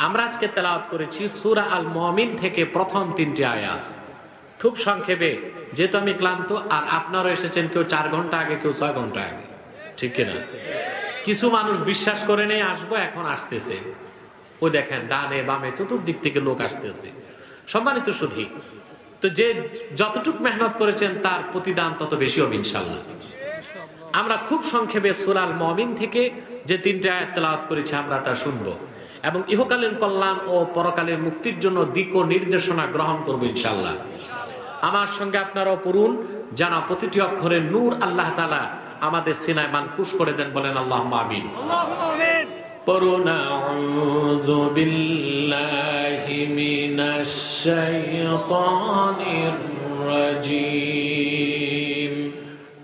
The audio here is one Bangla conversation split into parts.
আমরা আজকে তেলাওয়াত করেছি সূরা আল মুমিন থেকে প্রথম 3টি আয়াত। খুব সংক্ষেপে, যেহেতু আমি ক্লান্ত, আর আপনারা এসেছেন কেউ 4 ঘন্টা আগে, কেউ 6 ঘন্টা আগে, ঠিক কিনা? কিছু মানুষ বিশ্বাস করে নেই আসবো, এখন আসতেছে। ওই দেখেন ডানে বামে চতুর্দিক থেকে লোক আসতেছে। সম্মানিত সুধী, তো যে যতটুক মেহনত করেছেন তার প্রতিদান তত বেশি হবে ইনশাআল্লাহ। আমরা খুব সংক্ষেপে সূরা আল মুমিন থেকে যে 3টি আয়াত তেলাওয়াত করেছি আমরা তা শুনবো এবং ইহকালীন কল্যাণ ও পরকালের মুক্তির জন্য দিক ও নির্দেশনা গ্রহণ করবো ইনশাআল্লাহ। আমার সঙ্গে আপনারাও পড়ুন, যেন প্রতিটি অক্ষরে নূর আল্লাহ তাআলা আমাদের সিনায় মানকুশ করে দেন। বলেন আল্লাহুম্মা আমিন। পড়ুন, আউযু বিল্লাহি মিনাশ শাইতানির রাজীম।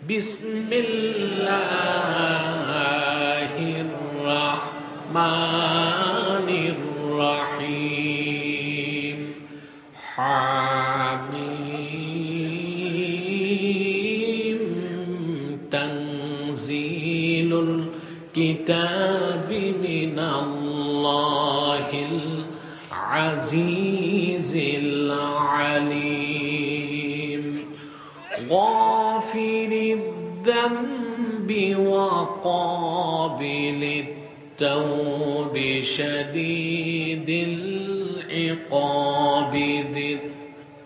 বিসমিল্লাহির রাহমানির রাহিম। হামিম। তানজিলুল কিতাবি মিনাল্লাহিল আজিজিল আলিম। গাফিরিদ যামবি ওয়া কাবিলিত তাওবি শাদীদিল ইকাবি যিত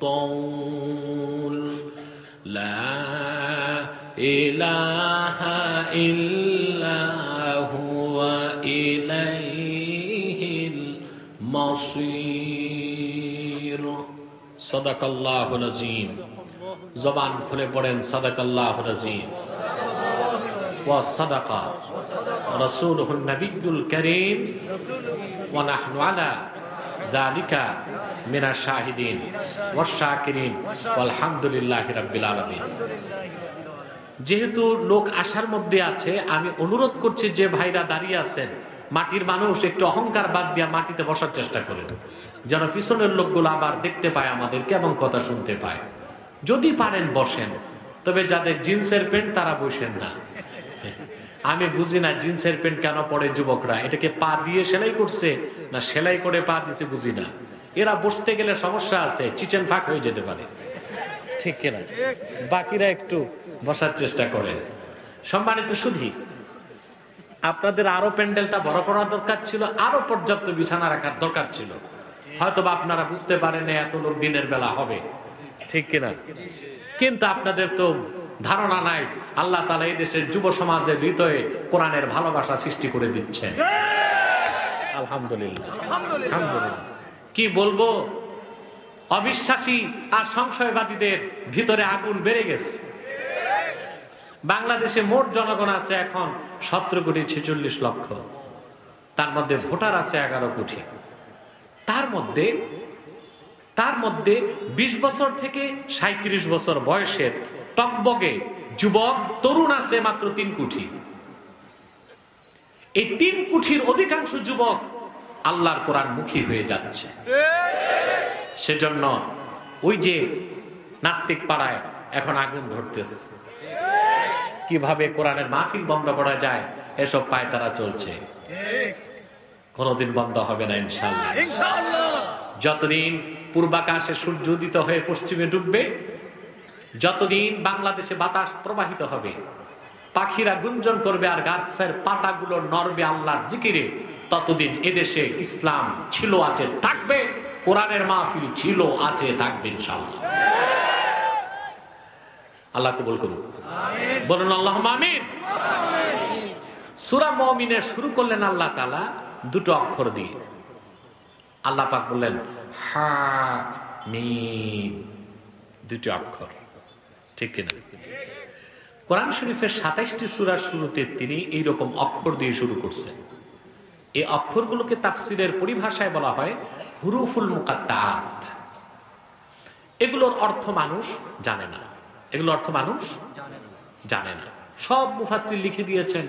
তাওল। লা ইলাহা ইল্লা হুয়া ইলাইহিল মাসীর। সাদাকাল্লাহুল আযীম। জবান খুলে পড়েন সাদাকাল্লাহুল আযীম ওয়া সাদাকা রাসূলুহুন নবিয়্যুল কারীম ওয়া নাহনু আলা যালিকা মিনাশ শাহিদিন ওয়াশ শাকিরিন ওয়ালহামদুলিল্লাহি রাব্বিল আলামিন। যেহেতু লোক আসার মধ্যে আছে, আমি অনুরোধ করছি যে ভাইরা দাঁড়িয়ে আছেন, মাটির মানুষ, একটু অহংকার বাদ দিয়া মাটিতে বসার চেষ্টা করেন, যেন পিছনের লোকগুলো আবার দেখতে পায় আমাদেরকে এবং কথা শুনতে পায়। যদি পারেন বসেন, তবে যাদের জিন্সের প্যান্ট তারা বসেন না। আমি বুঝি না জিন্সের প্যান্ট কেন পরে যুবকরা, এটাকে পা দিয়ে সেলাই করছে না সেলাই করে পা দিছে বুঝি না। এরা বসতে গেলে সমস্যা আছে, চিচেন ফাঁক হয়ে যেতে পারে, ঠিক কিনা? বাকিরা একটু বসার চেষ্টা করেন। সম্মানিত সুধী, আপনাদের আরো প্যান্ডেলটা বড় করা দরকার ছিল, আরো পর্যাপ্ত বিছানা রাখার দরকার ছিল। হয়তো বা আপনারা বুঝতে পারেন এত লোক দিনের বেলা হবে, ঠিক কিনা? কিন্তু আপনাদের তো ধারণা নাই আল্লাহ তাআলা এই দেশের যুব সমাজের হৃদয়ে কোরআনের ভালোবাসা সৃষ্টি করে দিচ্ছেন। আলহামদুলিল্লাহ, আলহামদুলিল্লাহ। কি বলবো, অবিশ্বাসী আর সংশয়বাদীদের ভিতরে আগুন বেড়ে গেছে। বাংলাদেশে মোট জনগণ আছে এখন 17,46,00,000। তার মধ্যে ভোটার আছে 11 কোটি। তার মধ্যে 20 বছর থেকে 37 বছর বয়সের টকবগে যুবক তরুণ আছে মাত্র 3 কোটি। এই 3 কোটির অধিকাংশ যুবক আল্লাহর কোরআন মুখী হয়ে যাচ্ছে। সেজন্য ওই যে নাস্তিক পাড়ায় এখন আগুন ধরতেছে, কিভাবে কোরআনের মাহফিল বন্ধ করা যায় এসব পায়তারা চলছে। কোনদিন বন্ধ হবে না ইনশাআল্লাহ। যতদিন পূর্বাকাশে সূর্য উদিত হয়ে পশ্চিমে ডুববে, যতদিন বাংলাদেশে বাতাস প্রবাহিত হবে, পাখিরা গুঞ্জন করবে আর গাছের পাতাগুলো নড়বে আল্লাহর জিকিরে, ততদিন এদেশে ইসলাম ছিল, আছে, থাকবে। কোরআনের মাহফিল ছিল, আছে, থাকবে ইনশাআল্লাহ। আল্লাহ কবুল করুন, বলুন আল্লাহুম্মা আমিন। সূরা মুমিনে শুরু করলেন আল্লাহ তাআলা 2টো অক্ষর দিয়ে। আল্লাহ পাক বললেন হামিম, 2টি অক্ষর, ঠিক কিনা? কোরআন শরীফের 27টি সূরার শুরুতে তিনি এইরকম অক্ষর দিয়ে শুরু করছেন। এই অক্ষরগুলোকে তাফসীরের পরিভাষায় বলা হয় হুরুফুল মুকাত্তাআত। এগুলোর অর্থ মানুষ জানে না, এগুলোর অর্থ মানুষ জানে না। সব মুফাসসির লিখে দিয়েছেন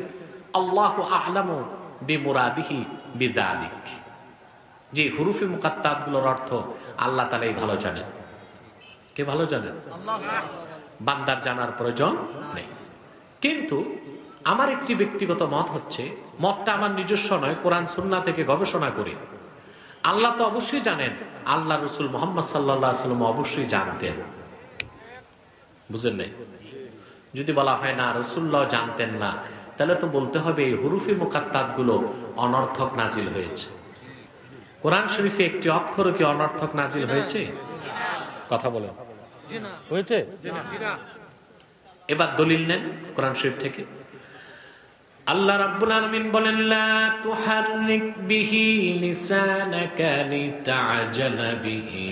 আল্লাহু আ'লামু বিমুরাদিহি বিযালিক, যে হুরুফে মুকাত্তাআত গুলোর অর্থ আল্লাহ তাআলাই ভালো জানেন। কে ভালো জানেন? আল্লাহ। বান্দার জানার প্রয়োজন নেই। কিন্তু আমার একটি ব্যক্তিগত মত হচ্ছে, মতটা আমার নিজস্ব নয়, কোরআন সুন্নাহ থেকে গবেষণা করে আল্লাহ তো অবশ্যই জানেন, আল্লাহ রসুল মুহাম্মদ সাল্লাল্লাহু আলাইহি ওয়াসাল্লাম অবশ্যই জানতেন। বুঝেন নাই? যদি বলা হয় না রাসূলুল্লাহ জানতেন না, তাহলে তো বলতে হবে এই হুরুফে মুকাত্তাত গুলো অনর্থক নাজিল হয়েছে। কোরআন শরীফে একটি অক্ষরও কি অনর্থক নাজিল হয়েছে? কথা বলেন, হয়েছে? এবার দলিল নেন কোরআন শরীফ থেকে। আল্লাহ রাব্বুল আলামিন বলেন, লা তুহাররিক বিহি লিসানাকা লিতা'জালা বিহি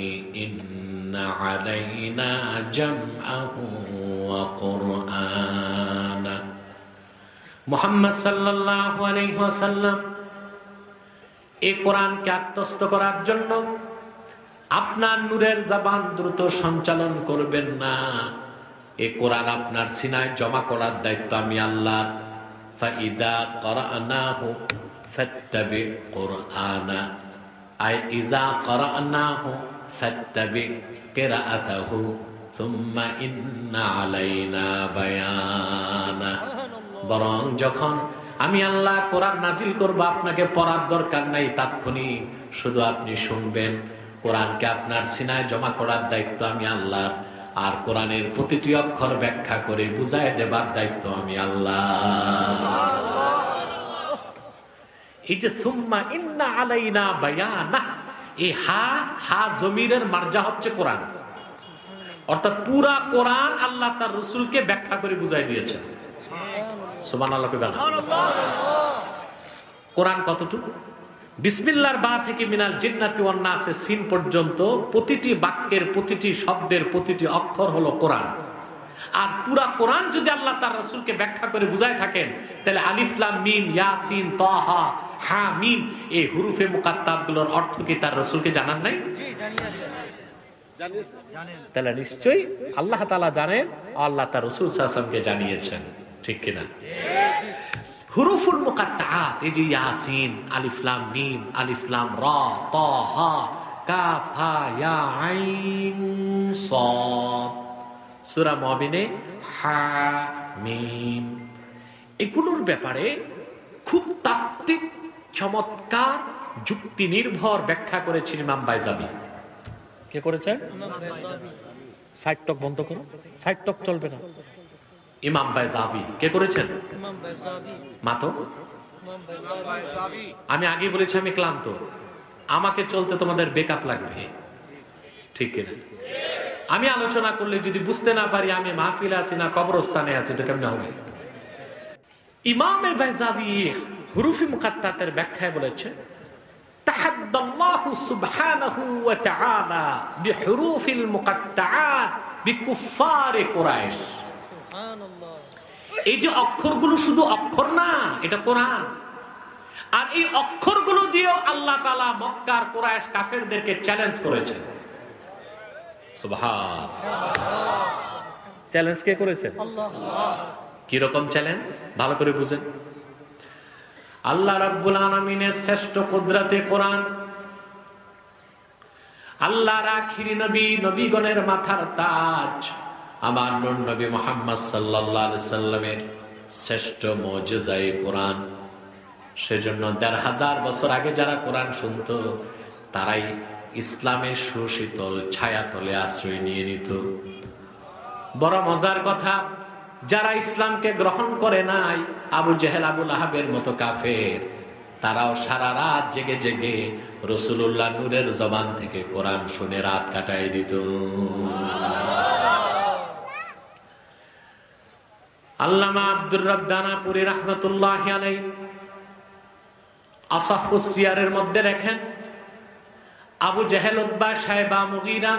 ইন্না আলাইনা জামআহু ওয়া কুরআনা। মুহাম্মদ সাল্লাল্লাহু আলাইহি ওয়াসাল্লাম এই কোরআনকে আত্মস্থ করার জন্য আপনার নূরের জবান দ্রুত সঞ্চালন করবেন না। এই কোরআন আপনার সিনায় জমা করার দায়িত্ব আমি আল্লাহ। ফাইদা ক্বরানাহু ফাত্তাবি কুরআনা, আই ইজা ক্বরানাহু ফাত্তাবি কিরাআতাহু সুম্মা ইন্না আলাইনা বায়ানা। বরং যখন আমি আল্লাহ কোরআন নাজিল করব, আপনাকে পড়ার দরকার নাই, তাৎক্ষণিক শুধু আপনি শুনবেন। কোরআনকে আপনার সিনায় জমা করার দায়িত্ব আমি আল্লাহ, আর কোরআনের প্রতিটি অক্ষর ব্যাখ্যা করে বুঝায় দেবার দায়িত্ব আমি আল্লাহ। এই যে সুম্মা ইন্না আলাইনা বায়ানা, এই হা জমিরের মারজা হচ্ছে কোরআন, অর্থাৎ পুরা কোরআন আল্লাহ তার রাসূলকে ব্যাখ্যা করে বুঝাই দিয়েছেন। সুবহানাল্লাহ। কোরআন কতটুকু? বিসমিল্লাহর বা থেকে মিনাল জিন্নাতি ওয়ান নাসে সিন পর্যন্ত প্রতিটি বাক্যের, প্রতিটি শব্দের, প্রতিটি অক্ষর হলো কোরআন। আর পুরা কোরআন যদি আল্লাহ তার রাসূলকে ব্যাখ্যা করে বুঝায় থাকেন, তাহলে আলিফ লাম মিম ইয়াসিন তাহা হা মিম এই হুরুফে মুকাত্তাত গুলোর অর্থ কি তার রাসূলকে জানান নাই? জি, জানেন। তাহলে নিশ্চয়ই আল্লাহ তাআলা জানেন, আল্লাহ তার রাসূল সাল্লাল্লাহু আলাইহি ওয়াসাল্লামকে জানিয়েছেন, ঠিক কিনা? হুরুফুল মুকাত্তাআত, এই যে ইয়াসিন, আলিফ লাম মিম, আলিফ লাম রা, তা হা, কাফ হা ইয়া আইন সাদ, সূরা মুমিনে হা মিম, এগুলোর ব্যাপারে খুব তাত্ত্বিক চমৎকার যুক্তি নির্ভর ব্যাখ্যা করেছেন ইমাম বাইজাবি। কে করেছেন? সাইড টক বন্ধ করো, সাইড টক চলবে না। ইমাম বাইজাবি কে করেছেন? মাতো আমি আগে বলেছি আমি ক্লান্ত, আমাকে চলতে তোমাদের বেকআপ লাগবে, ঠিক কিনা? আমি আলোচনা করলে যদি বুঝতে না পারি আমি মাহফিলে আছি না কবরস্থানে আছি, তো কেমন হবে? ইমাম বাইজাবি হুরুফে মুকাত্তাতের ব্যাখ্যায় বলেছে, তাহাদ্দাল্লাহু সুবহানাহু ওয়া তাআলা বিহুরুফিল মুকাত্তাআত বিকুফফারে কুরাইশ। এই যে অক্ষরগুলো শুধু অক্ষর না, এটা কোরআন। আর এই অক্ষরগুলো দিয়েও আল্লাহ তাআলা মক্কার কুরাইশ কাফেরদেরকে চ্যালেঞ্জ করেছেন। সুবহানাল্লাহ। চ্যালেঞ্জ কে করেছেন? আল্লাহ। কি রকম চ্যালেঞ্জ ভালো করে বুঝেন। আল্লাহ রাব্বুল আলামিনের শ্রেষ্ঠ কুদরতে কোরআন, আল্লাহর আখিরি নবী, নবীগণের মাথার তাজ, আমার নূর নবী মুহাম্মদ সাল্লাল্লাহু আলাইহি সাল্লামের শ্রেষ্ঠ মুজিজায়ে কোরআন। সেজন্য ১৫০০ বছর আগে যারা কোরআন শুনতো, তারাই ইসলামের সুশীতল ছায়াতলে আশ্রয় নিয়ে নিত। বড় মজার কথা, যারা ইসলামকে গ্রহণ করে নাই, আবু জেহেল, আবু লাহাবের মতো কাফের, তারাও সারা রাত জেগে জেগে রাসূলুল্লাহ নূরের জবান থেকে কোরআন শুনে রাত কাটায় দিত। আল্লামা আব্দুর রব দানাপুরী রাহমাতুল্লাহি আলাইহি আসাহুস সিয়ারের মধ্যে লেখেন, Abu Jahl, Utba, Shaiba, Mughira,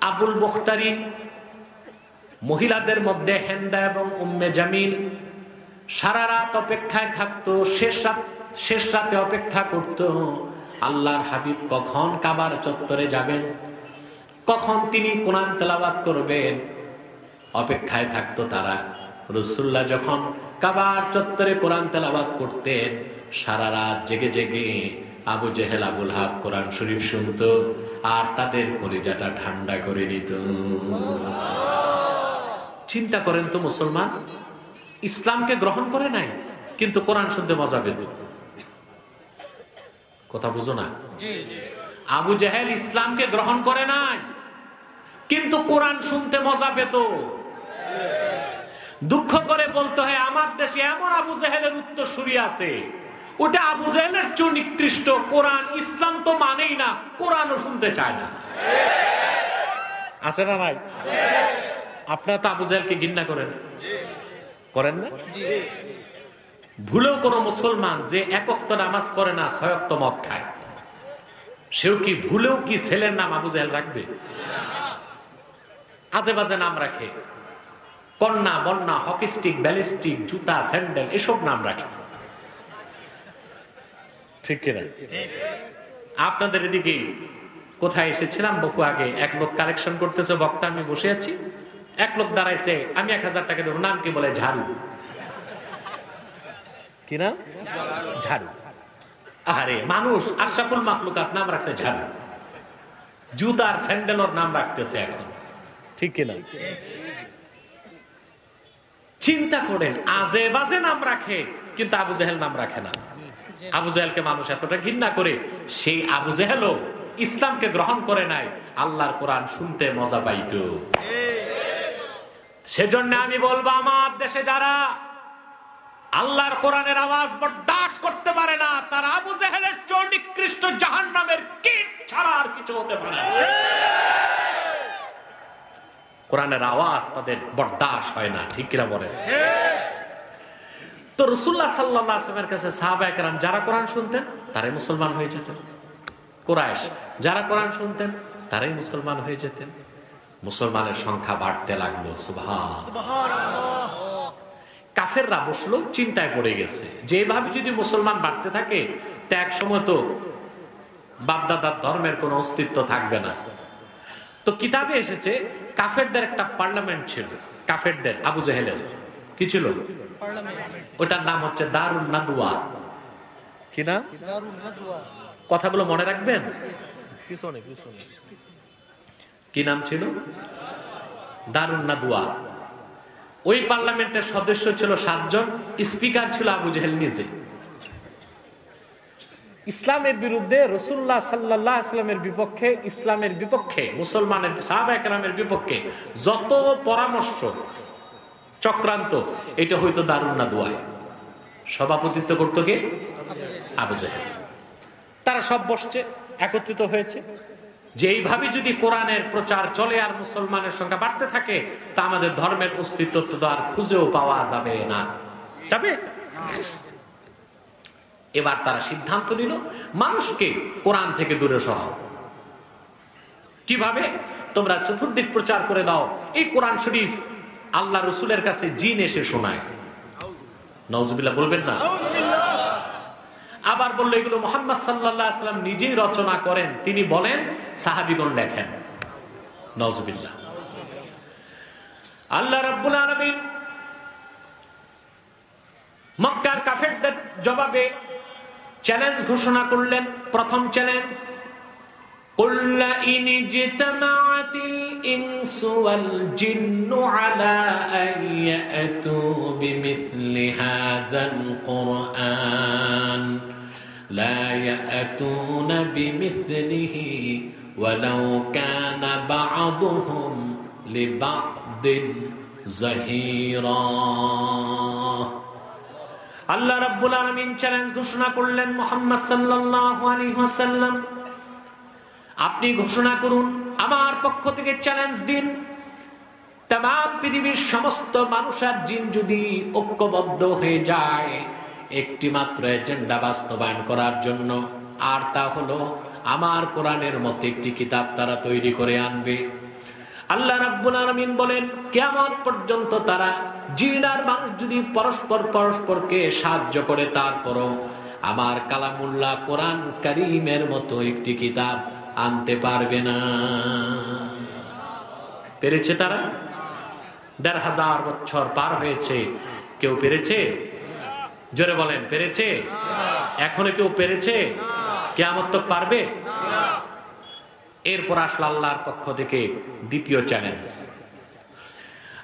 Abul Bukhtari, মহিলাদের মধ্যে হেন্দা এবং উম্মে জামিল সারা রাত অপেক্ষায় থাকতো, শেষ রাতে অপেক্ষা করত আল্লাহর হাবিব কখন কাবার চত্বরে যাবেন, কখন তিনি কোরআন তেলাওয়াত করবেন। অপেক্ষায় থাকতো তারা। রাসূলুল্লাহ যখন কাবার চত্বরে কোরআন তেলাওয়াত করতেন, সারা রাত জেগে জেগে আবু জেহেল, আবু লাহাব কোরআন শরীফ শুনতো আর তাদের কলিজাটা ঠান্ডা করে নিত। চিন্তা করেন তো, মুসলমান ইসলামকে গ্রহণ করে নাই, কিন্তু কোরআন শুনতে মজা পেত। কথা বুঝো না? আবু জেহেল ইসলামকে গ্রহণ করে নাই, কিন্তু কোরআন শুনতে মজা পেত। দুঃখ করে বলতে হয় আমার দেশে এমন আবু জেহেলের উত্তরসূরি আছে, ওটা আবু জেহেলের চেয়ে নিকৃষ্ট। কোরআন ইসলাম তো মানেই না, কোরআনও শুনতে চায় না। আছে না নাই? আপনারা তো আবু জেহেলকে ঘৃণা করেন না? ভুলেও কোন মুসলমান যে এক ওয়াক্ত নামাজ পড়ে না, 6 ওয়াক্ত মদ খায়, সেও কি ভুলেও কি ছেলের নাম আবু জেহেল রাখবে? আজে বাজে নাম রাখে, কন্যা বন্যা, হকিস্টিক, ব্যালিস্টিক, জুতা, স্যান্ডেল, এসব নাম রাখে। ঠিক কিনা? আপনাদের এদিকে কোথায় এসেছিলাম বহু আগে, এক লোক কালেকশন করতেছে, বক্তা, আমি বসে আছি, এক লোক দাঁড়াইছে, আমি 1000 টাকা দেবো, নাম কি বলে? ঝাড়ু। কি নাম? ঝাড়ু। আরে মানুষ আশরাফুল মাখলুকাত নাম রাখছে ঝাড়ু, জুতার স্যান্ডেলর নাম রাখতেছে এখন। ঠিক কিনা? চিন্তা করেন, আজে বাজে নাম রাখে, কিন্তু আবু জেহেল নাম রাখে না। আবু জেহেলকে মানুষ এতটা ঘৃণা করে, সেই আবু জেহেলও ইসলামকে গ্রহণ করে নাই, আল্লাহর কোরআন শুনতে মজা পাইত। সেজন্য আমি বলবো, আমার দেশে যারা আল্লাহর কোরআনের আওয়াজ বরদাস্ত করতে পারে না, তারা আবু জেহেলের চেয়ে নিকৃষ্ট জাহান্নামের কীট ছাড়া আর কিছু হতে পারে না। কোরআনের আওয়াজ তাদের বরদাস্ত হয় না। ঠিক কিনা বলেন? তো রাসূলুল্লাহ সাল্লাল্লাহু আলাইহি ওয়াসাল্লামের কাছে সাহাবায়ে কেরাম যারা কোরআন শুনতেন তারাই মুসলমান হয়ে যেতেন। কুরাইশ যারা কোরআন শুনতেন তারাই মুসলমান হয়ে যেতেন। মুসলমানের সংখ্যা বাড়তে লাগলো। সুবহানাল্লাহ। কাফেররা বসলো, চিন্তায় পড়ে গেছে, যেভাবে যদি মুসলমান বাড়তে থাকে তা এক সময় তো বাপদাদার ধর্মের কোনো অস্তিত্ব থাকবে না। তো কিতাবে এসেছে কাফেরদের একটা পার্লামেন্ট ছিল, কাফেরদের, আবু জেহেলের কি ছিল? ওটার নাম হচ্ছে দারুন নাদওয়া। কি নাম? কথাগুলো মনে রাখবেন। কি নাম ছিল? দারুন নাদওয়া। ওই পার্লামেন্টের সদস্য ছিল 7 জন, স্পিকার ছিল আবু জেহেল নিজে। ইসলামের বিরুদ্ধে, রাসূলুল্লাহ সাল্লাল্লাহু আলাইহি ওয়াসাল্লামের বিপক্ষে, ইসলামের বিপক্ষে, মুসলমানের সাহাবায়ে কেরামের বিপক্ষে যত পরামর্শ চক্রান্ত, এটা হয়তো দারুন নাদওয়ায়। সভাপতিত্ব করত কে? আবু জেহেল। তারা সব বসছে, একত্রিত হয়েছে যে এইভাবে যদি কোরআনের প্রচার চলে আর মুসলমানের সংখ্যা বাড়তে থাকে, তা আমাদের ধর্মের অস্তিত্ব তো আর খুঁজেও পাওয়া যাবে না। যাবে? এবার তারা সিদ্ধান্ত নিল মানুষকে কোরআন থেকে দূরে সরাও। কিভাবে? তোমরা চতুর্দিক প্রচার করে দাও এই কোরআন শরীফ আল্লাহ রসুলের কাছে জিন এসে শোনায়। নাউজুবিল্লাহ বলবেন না? আবার বললো এগুলো মুহাম্মদ সাল্লাল্লাহু আলাইহি ওয়াসাল্লাম নিজেই রচনা করেন, তিনি বলেন, সাহাবীগণ লেখেন। নাউজুবিল্লাহ। আল্লাহ রাব্বুল আলামিন মক্কার কাফেরদের জবাবে চ্যালেঞ্জ ঘোষণা করলেন। প্রথম চ্যালেঞ্জ, কুল ইন জিতামাআতিল ইনসু ওয়াল জিন্নু আলা আন ইয়াতু বিমিথলি হাযাল কুরআন লা ইয়াতুনা বিমিথলিহি ওয়ালাউ কানা বা'দুহুম লিবা'দিন যাহিরা। আল্লাহ রাব্বুল আলামিন চ্যালেঞ্জ ঘোষণা করলেন, মুহাম্মদ সাল্লাল্লাহু আলাইহি ওয়াসাল্লাম আপনি ঘোষণা করুন, আমার পক্ষ থেকে চ্যালেঞ্জ দিন, তামাম পৃথিবীর সমস্ত মানুষ আর জিন যদি ঐক্যবদ্ধ হয়ে যায় একটি মাত্র এজেন্ডা বাস্তবায়ন করার জন্য, আর তা হলো আমার কোরআনের মতো একটি কিতাব তারা তৈরি করে আনবে। আল্লাহ রাব্বুল আলামিন বলেন, কিয়ামত পর্যন্ত তারা জিন আর মানুষ যদি পরস্পরকে সাহায্য করে, তারপরও আমার কালামুল্লাহ কোরআন কারীমের মতো একটি কিতাব আনতে পারবে না। পেরেছে তারা? ১৫০০ বছর পার হয়েছে, কেউ পেরেছে? জোরে বলেন, পেরেছে? এখনো কেউ পেরেছে? কিয়ামত তক পারবে? এরপর আসলো আল্লাহর পক্ষ থেকে দ্বিতীয় চ্যালেঞ্জ।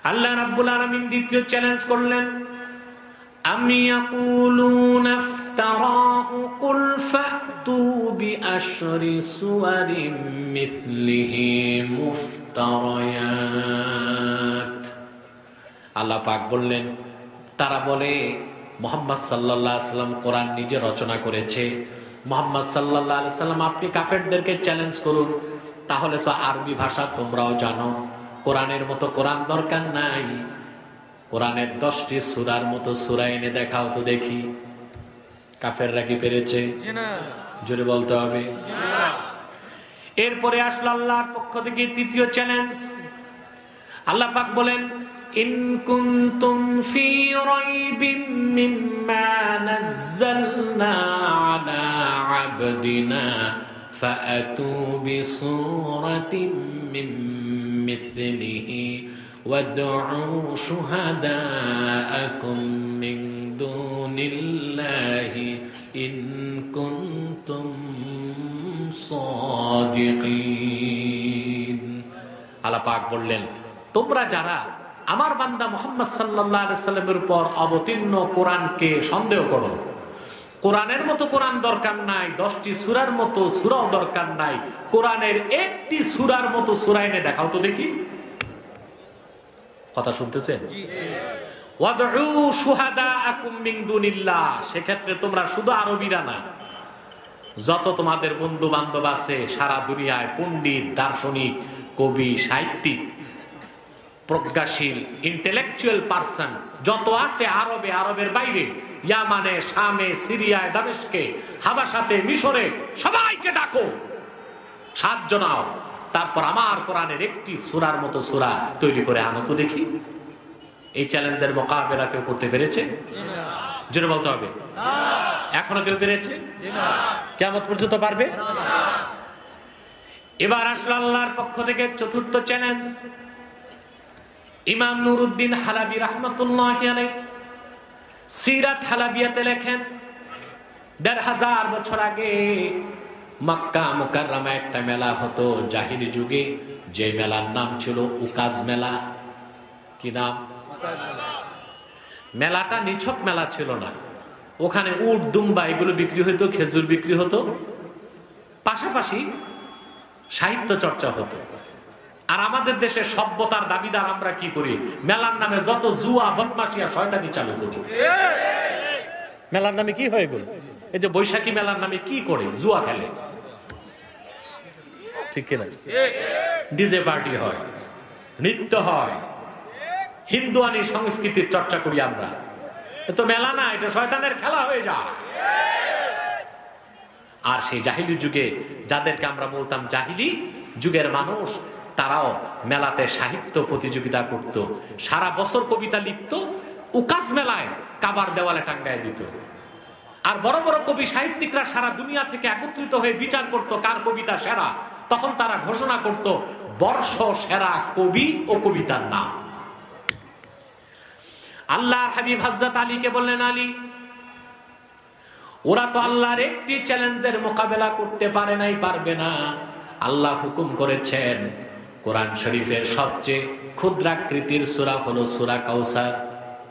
আল্লাহ রাব্বুল আলামিন দ্বিতীয় চ্যালেঞ্জ করলেন, আম ইয়াকুলুনা ইফতারাহু কুল ফাতু বিআশরি সুওয়ারিন মিথলিহি মুফতারায়াত। আল্লাহ পাক বললেন, তারা বলে মুহাম্মদ সাল্লাল্লাহু আলাইহি সাল্লাম কোরআন নিজে রচনা করেছে। মুহাম্মদ সাল্লাল্লাহু আলাইহি সাল্লাম আপনি কাফেরদেরকে চ্যালেঞ্জ করুন, তাহলে তো আরবি ভাষা তোমরাও জানো, কোরআনের মতো কোরআন দরকার নাই, কোরআনের 10টি সূরার মতো সূরা এনে দেখাও তো দেখি। কাফেররা কি পেরেছে? জোরে বলতে হবে। এরপরে আসলো আল্লাহর পক্ষ থেকে তৃতীয় চ্যালেঞ্জ। আল্লাহ পাক বলেন, ইন কুনতুম ফি রাইবিন মিম্মা নাযালনা আলা আবদিনা ফাআতু বিসূরাতিন মিন মিথলিহি ওয়াদউ শুহাদাআকুম মিন দুনিল্লাহি ইন কুনতুম সাদিকিন। আল্লাহ পাক বললেন, তোমরা যারা আমার বান্দা মুহাম্মদ সাল্লাল্লাহু আলাইহি সাল্লামের উপর অবতীর্ণ কোরআনকে সন্দেহ করো, কোরআনের মতো কোরআন দরকার নাই, 10টি সূরার মতো সূরাও দরকার নাই, কোরআনের একটি সূরার মতো সূরা এনে দেখাও তো দেখি। কথা শুনতেছেন? ওয়াদউ শুহাদাআকুম মিন দুনিল্লাহ। সেক্ষেত্রে তোমরা শুধু আরবীরা না, যত তোমাদের বন্ধু বান্ধব আছে সারা দুনিয়ায়, পণ্ডিত, দার্শনিক, কবি, সাহিত্যিক, প্রজ্ঞাশীল, ইন্টেলেকচুয়াল পারসন যত আছে আরবে, আরবের বাইরে, ইয়ামানে, শামে, সিরিয়ায়, দামেস্কে, হাবাসাতে, মিশরে, সবাইকে ডাকো, সাহায্য নাও, তারপর আমার কোরআনের একটি সূরার মতো সূরা তৈরি করে আনো তো দেখি। এই চ্যালেঞ্জের মোকাবেলা কেউ করতে পেরেছে? জোরে বলতে হবে। এখনো কেউ পেরেছে? কিয়ামত পর্যন্ত পারবে? এবার আসলে আল্লাহর পক্ষ থেকে চতুর্থ চ্যালেঞ্জ। ইমাম নুরউদ্দিন হালাবি রাহমাতুল্লাহি আলাইহি সিরাত হালাবিয়াতে লেখেন, ১৫০০ বছর আগে মক্কা মুকাররমায় একটা মেলা হতো জাহিলি যুগে, যে মেলার নাম ছিল উকাজ মেলা। কি নাম? মেলাটা নিছক মেলা ছিল না, ওখানে উট, দুম্বা এগুলো বিক্রি হতো, খেজুর বিক্রি হতো, পাশাপাশি সাহিত্য চর্চা হতো। আর আমাদের দেশে সভ্যতার দাবিদার আমরা কি করি? মেলার নামে যত জুয়া, বদমাশিয়া, শয়তানি চালু করি। মেলার নামে কি হয় গেল? এই যে বৈশাখী মেলার নামে কি করে? জুয়া খেলে, ঠিক কিনা? ডিজে পার্টি হয়, নৃত্য হয়, হিন্দুয়ানি সংস্কৃতির চর্চা করি আমরা। তো মেলা না, এটা শয়তানের খেলা হয়ে যায়। আর সেই জাহিলি যুগে যাদেরকে আমরা বলতাম জাহিলি যুগের মানুষ, তারাও মেলাতে সাহিত্য প্রতিযোগিতা করত, সারা বছর কবিতা লিখত, উকাস মেলায় কাবার দেওয়ালে টাঙ্গায় দিত। আর বড় বড় কবি সাহিত্যিকরা সারা দুনিয়া থেকে একত্রিত হয়ে বিচার করত কার কবিতা সেরা। তখন তারা ঘোষণা করত বর্ষ সেরা কবি ও কবিতার নাম। আল্লাহর হাবিব হযরত আলীকে বললেন, আলী, ওরা তো আল্লাহর একটি চ্যালেঞ্জের মোকাবেলা করতে পারে নাই, পারবে না। আল্লাহ হুকুম করেছেন কোরআন শরীফের সবচেয়ে ক্ষুদ্রাকৃতির সূরা হলো সূরা কাউসার।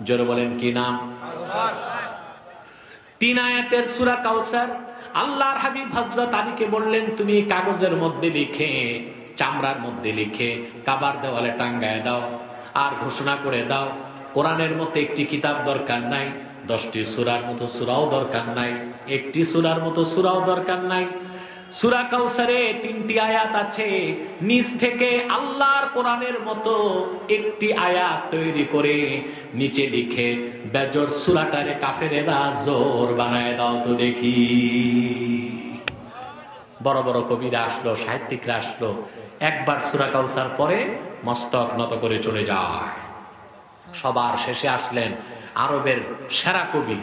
জোরে বলেন, কি নাম? 3 আয়াতের সূরা কাউসার। আল্লাহর হাবিব হযরত আলীকে বললেন, তুমি কাগজের মধ্যে লিখে, চামড়ার মধ্যে লিখে কাবার দেওয়ালে টাঙ্গায় দাও, আর ঘোষণা করে দাও কোরআনের মতো একটি কিতাব দরকার নাই, 10টি সূরার মতো সূরাও দরকার নাই, একটি সূরার মতো সূরাও দরকার নাই। সূরা কাউসারে 3টি আয়াত আছে, নিচ থেকে আল্লাহর কোরআনের মতো একটি আয়াত তৈরি করে নিচে লিখে বেজোর সূরাটারে কাফেরেরা জোর বানায় দাও তো দেখি। বড় বড় কবিরা আসলো, সাহিত্যিকরা আসলো, একবার সূরা কাউসার পরে মস্তক নত করে চলে যায়। সবার শেষে আসলেন আরবের সেরা কবি,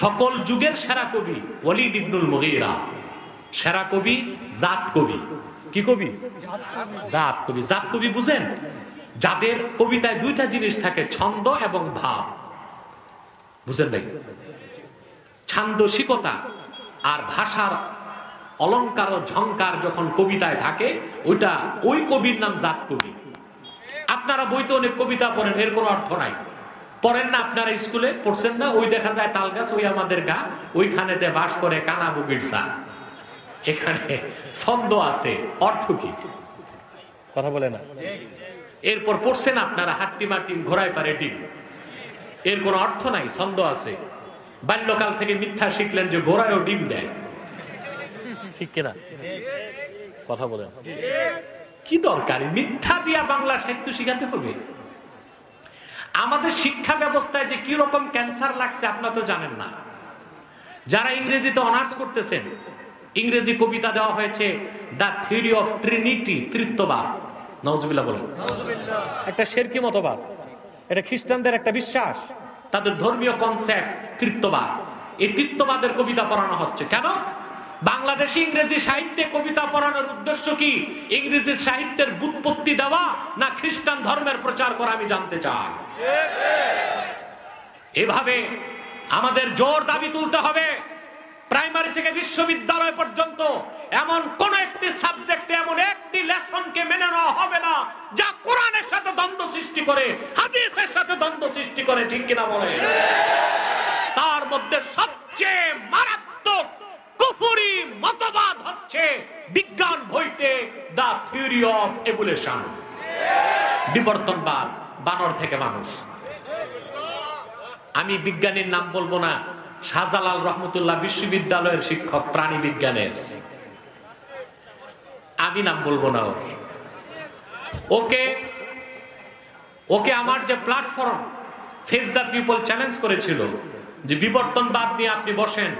সকল যুগের সেরা কবি ওয়ালিদ ইবনুল মুগীরা। সেরা কবি, জাত কবি। কি কবি? জাত কবি। জাত কবি বুঝেন? যাদের কবিতায় 2টা জিনিস থাকে, ছন্দ এবং ভাব। বুঝেন ভাই? ছান্দসিকতা আর ভাষার অলংকার ও ঝংকার যখন কবিতায় থাকে, ওই কবির নাম জাত কবি। আপনারা বইতে অনেক কবিতা পড়েন, এর কোনো অর্থ নাই, পড়েন না আপনারা স্কুলে পড়ছেন না? ওই দেখা যায় তাল গাছ, ওই আমাদের গা, ওইখানেতে বাস করে কানা বুগির চা। এখানে ছন্দ আছে, অর্থ কি? কথা বলে না। এরপর পড়ছেন আপনারা হাট্টি মাটি ঘোড়ায় পারে ডিম, এর কোন অর্থ নাই, ছন্দ আছে। বাল্যকাল থেকে মিথ্যা শিখলেন যে ঘোড়ায়ও ডিম দেয়, ঠিক কিনা? কথা বলেন। কি দরকার মিথ্যা দিয়া বাংলা সাহিত্য শিখাতে হবে? আমাদের শিক্ষা ব্যবস্থায় যে কি রকম ক্যান্সার লাগছে আপনারা তো জানেন না। যারা ইংরেজিতে অনার্স করতেছেন, ইংরেজি কবিতা দেওয়া হয়েছে দ্য থিওরি অফ ট্রিনিটি, তৃত্ববাদ। নাউজুবিল্লাহ বলেন। একটা শিরকি মতবাদ, এটা খ্রিস্টানদের একটা বিশ্বাস, তাদের ধর্মীয় কনসেপ্ট তৃত্ববাদ। এই তৃত্ববাদের কবিতা পড়ানো হচ্ছে কেন? বাংলাদেশি ইংরেজি সাহিত্যে কবিতা পড়ানোর উদ্দেশ্য কি? ইংরেজি সাহিত্যের ব্যুৎপত্তি দেওয়া না খ্রিস্টান ধর্মের প্রচার করা? আমি জানতে চাই। এভাবে আমাদের জোর দাবি তুলতে হবে, প্রাইমারি থেকে বিশ্ববিদ্যালয় পর্যন্ত এমন কোন একটি সাবজেক্টে এমন একটি লেসনকে মেনে নেওয়া হবে না যা কোরআনের সাথে দ্বন্দ্ব সৃষ্টি করে, হাদিসের সাথে দ্বন্দ্ব সৃষ্টি করে, ঠিক কিনা বলে? তার মধ্যে সবচেয়ে মারাত্মক কুফরি মতবাদ হচ্ছে বিজ্ঞান বইতে দ্য থিওরি অফ এভলিউশন, বিবর্তনবাদ, বানর থেকে মানুষ। আমি বিজ্ঞানীর নাম বলবো না, শাহজালাল রহমতুল্লাহ বিশ্ববিদ্যালয়ের শিক্ষক প্রাণী বিজ্ঞানের, আমি নাম বলবো না। ওকে ওকে আমার যে platform face the people challenge করেছিল যে বিবর্তনবাদ নিয়ে আপনি বসেন,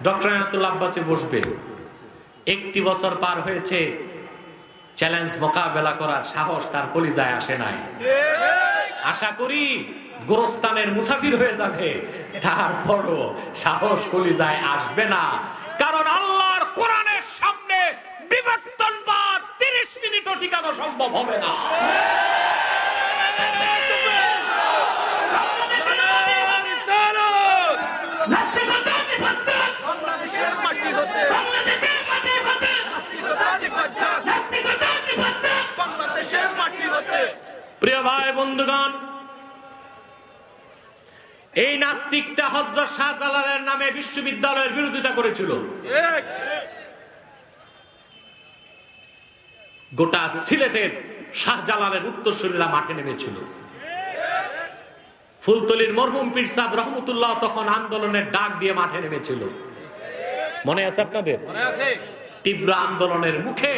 ডক্টর আয়াতুল্লাহ আব্বাসী বসবে। 1 বছর পার হয়েছে, চ্যালেঞ্জ মোকাবেলা করার সাহস তার কলিজায় আসে নাই। আশা করি গোরস্তানের মুসাফির হয়ে যাবে, তারপরও সাহস কলিজায় আসবে না, কারণ আল্লাহর কোরআনের সামনে বিবর্তনবাদ 30 মিনিটও টিকানো সম্ভব হবে না। প্রিয় ভাই বন্ধুগণ, এই নাস্তিকটা হযরত শাহজালালের নামে বিশ্ববিদ্যালয়ের বিরোধিতা করেছিল। গোটা সিলেটের শাহজালালের উত্তরসূরিরা মাঠে নেমেছিল। ফুলতলির মরহুম পীর সাহেব রহমতুল্লাহ তখন আন্দোলনের ডাক দিয়ে মাঠে নেমেছিল, মনে আছে আপনাদের? তীব্র আন্দোলনের মুখে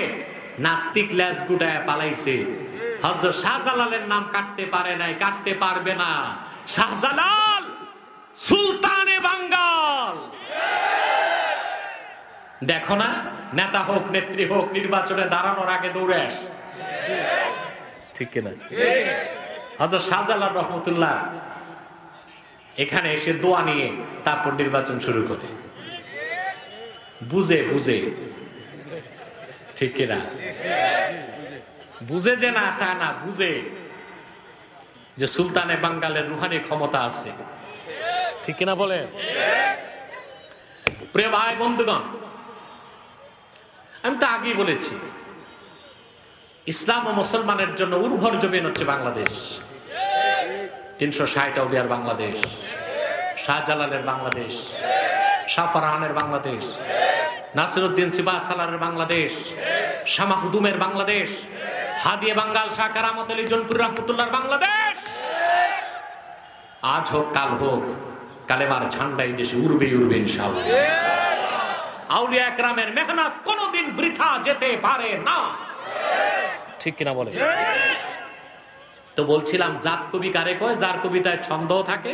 নাস্তিক লেজ গুটায় পালাইছে। হযরত শাহজালালের নাম কাটতে পারে নাই, কাটতে পারবে না। শাহজালাল সুলতানে বাঙ্গাল। দেখো না, নেতা হোক নেত্রী হোক নির্বাচনে দাঁড়ানোর আগে দৌড়ে আস, ঠিক কিনা? হযরত শাহজালাল রহমতুল্লাহ এখানে এসে দোয়া নিয়ে তারপর নির্বাচন শুরু করে, বুঝে বুঝে, ঠিক কিনা? বুঝে যে না তা না, বুঝে যে সুলতানে বাঙ্গালের রুহানি ক্ষমতা আছে, ঠিক কিনা বলে? প্রিয় ভাই বন্ধুগণ, আমি তো আগেই বলেছি, ইসলাম ও মুসলমানের জন্য উর্বর জমিন হচ্ছে বাংলাদেশ। 360 আউলিয়ার বাংলাদেশ, শাহজালালের বাংলাদেশ, শাহফারহানের বাংলাদেশ, নাসিরউদ্দিন সিবাহ সালারের বাংলাদেশ, শাহ মাহদুমের বাংলাদেশ, হাদিয়ে বাঙ্গাল শাহ কারামত আলী জনপুর রহমতুল্লাহর বাংলাদেশ। আজ হোক কাল হোক, কালেমার ঝান্ডা এই দেশে উড়বে উড়বে ইনশাআল্লাহ। আউলিয়া একরামের মেহনত কোনদিন বৃথা যেতে পারে না, ঠিক কিনা বলে? তো বলছিলাম, জাত কবি কারে কয়? যার কবিতায় ছন্দ থাকে,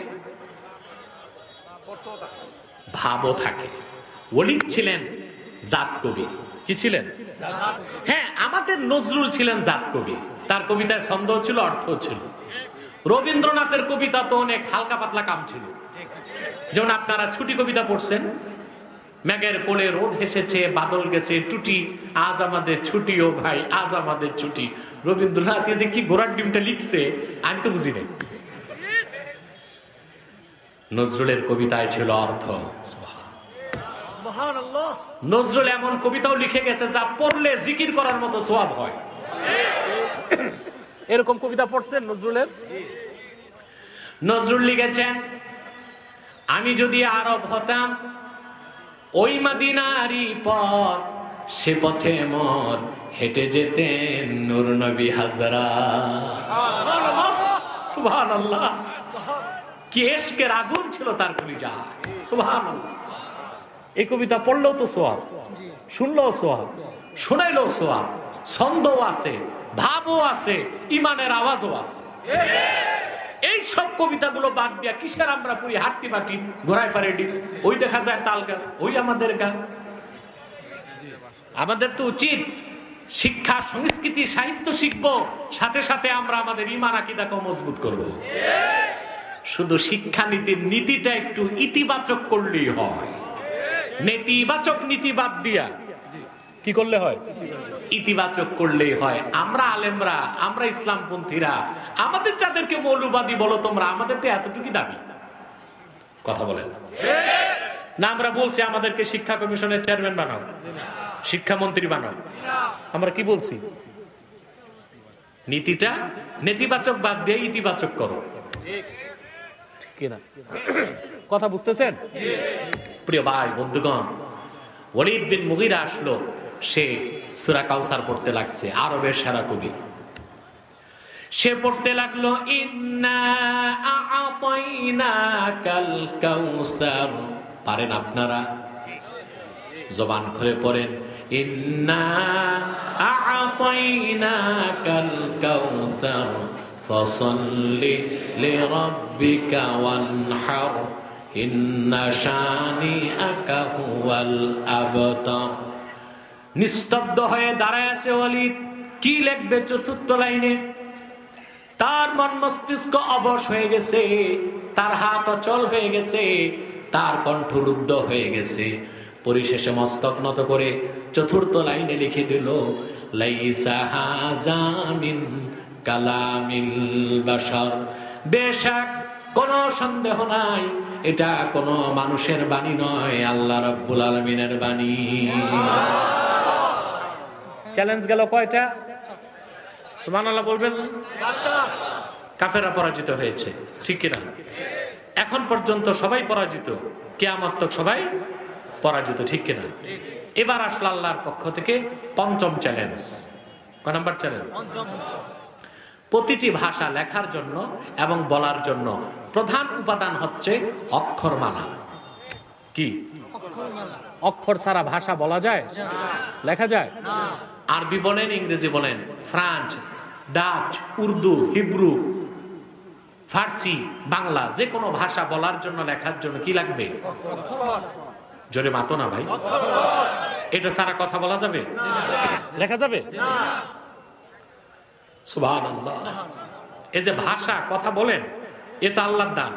ভাবও থাকে। ওলি ছিলেন জাত কবি। কি ছিলেন? হ্যাঁ, আমাদের নজরুল ছিলেন জাত কবি, তার কবিতায় ছন্দ ছিল, অর্থ ছিল। রবীন্দ্রনাথের কবিতা তো অনেক হালকা পাতলা কাম ছিল, যেমন আপনারা ছুটি কবিতা পড়ছেন, মেঘের কোলে রোদ হেসেছে, বাদল গেছে টুটি, আজ আমাদের ছুটি ও ভাই, আজ আমাদের ছুটি। রবীন্দ্রনাথ যে কি ঘোড়ার ডিমটা লিখছে আমি তো বুঝি নাই। নজরুলের কবিতায় ছিল অর্থ। নজরুল এমন কবিতাও লিখে গেছে যা পড়লে জিকির করার মতো সওয়াব হয়। এরকম কবিতা পড়ছেন নজরুলের? নজরুল লিখেছেন, আমি যদি আরব হতাম ওই মদিনারই পথ, সে পথে মোর হেঁটে যেতেন নূর নবী হাজরাত। সুবহানাল্লাহ, কি ইশকের আগুন ছিল তার কলিজায়। সুবহানাল্লাহ। এই কবিতা পড়লেও তো সোয়াব, শুনলেও সোয়াব, শোনাইলেও সোয়াব, ছন্দও আছে, ভাবও আছে, ইমানের আওয়াজও আছে। এই সব কবিতাগুলো বাদ দিয়া কিসের আমরা পুরি হাট্টি বাটি ঘোড়ায় পারে ডিম, ওই দেখা যায় তাল গাছ, ওই আমাদের গান। আমাদের তো উচিত শিক্ষা, সংস্কৃতি, সাহিত্য শিখবো, সাথে সাথে আমরা আমাদের ইমান আকীদাকে মজবুত করব। শুধু শিক্ষানীতির নীতিটা একটু ইতিবাচক করলেই হয়, নেতিবাচক নীতি বাদ দিয়া কি করলে হয়? ইতিবাচক করলেই হয়। আমরা আলেমরা, আমরা ইসলামপন্থীরা, আমাদের যাদেরকে মৌলবাদী বলো তোমরা, আমাদের তো এতটুকু দাবি। কথা বলেন না? আমরা বলছি আমাদেরকে শিক্ষা কমিশনের চেয়ারম্যান বানাও, শিক্ষামন্ত্রী বানাও। আমরা কি বলছি? নীতিটা নেতিবাচক বাদ দিয়ে ইতিবাচক করো, ঠিক কিনা? কথা বুঝতেছেন? প্রিয় ভাই বন্ধুগণ, ওয়ালিদ বিন মুগীরা আসলো, সে সূরা কাউসার পড়তে লাগছে, আরবের সেরা কবি। সে পড়তে লাগলো, ইন্না আ'তাইনাকাল কাউসার। পারেন আপনারা? জবান খুলে পড়েন, ইন্না আ'তাইনাকাল কাউসার ফাসাল্লি লিরাব্বিকা ওয়ানহার ইন্না শানিআকা হুয়াল আবতার। নিস্তব্ধ হয়ে দাঁড়ায় আছে ওয়ালিদ। কি লিখবে চতুর্থ লাইনে? তার মন মস্তিষ্ক অবশ হয়ে গেছে, তার হাত অচল হয়ে গেছে, তার কণ্ঠ রুদ্ধ হয়ে গেছে। পরিশেষে মস্তক নত করে চতুর্থ লাইনে লিখে দিল, লাইসা হাযা মিন কালামিল বাশার। বেশক কোনো সন্দেহ নাই, এটা কোনো মানুষের বাণী নয়, আল্লাহ রাব্বুল আলামিনের বাণী। চ্যালেঞ্জ গেল কয়টা? সুবহানাল্লাহ বলবেন? কাফেররা পরাজিত হয়েছে, ঠিক কিনা? এখন পর্যন্ত সবাই পরাজিত, কিয়ামত তক সবাই পরাজিত, ঠিক কিনা? এবার আসলে আল্লাহর পক্ষ থেকে পঞ্চম চ্যালেঞ্জ। কয় নাম্বার চ্যালেঞ্জ? প্রতিটি ভাষা লেখার জন্য এবং বলার জন্য প্রধান উপাদান হচ্ছে অক্ষরমালা। কি? অক্ষর ছাড়া ভাষা বলা যায়? লেখা যায়? আরবি বলেন, ইংরেজি বলেন, ফ্রান্স, ডাচ, উর্দু, হিব্রু, ফার্সি, বাংলা, যে কোনো ভাষা বলার জন্য, লেখার জন্য কি লাগবে? জোরে মাতো না ভাই। এটা ছাড়া কথা বলা যাবে? লেখা যাবে? সুবহানাল্লাহ। এই যে ভাষা, কথা বলেন, এটা আল্লাহর দান।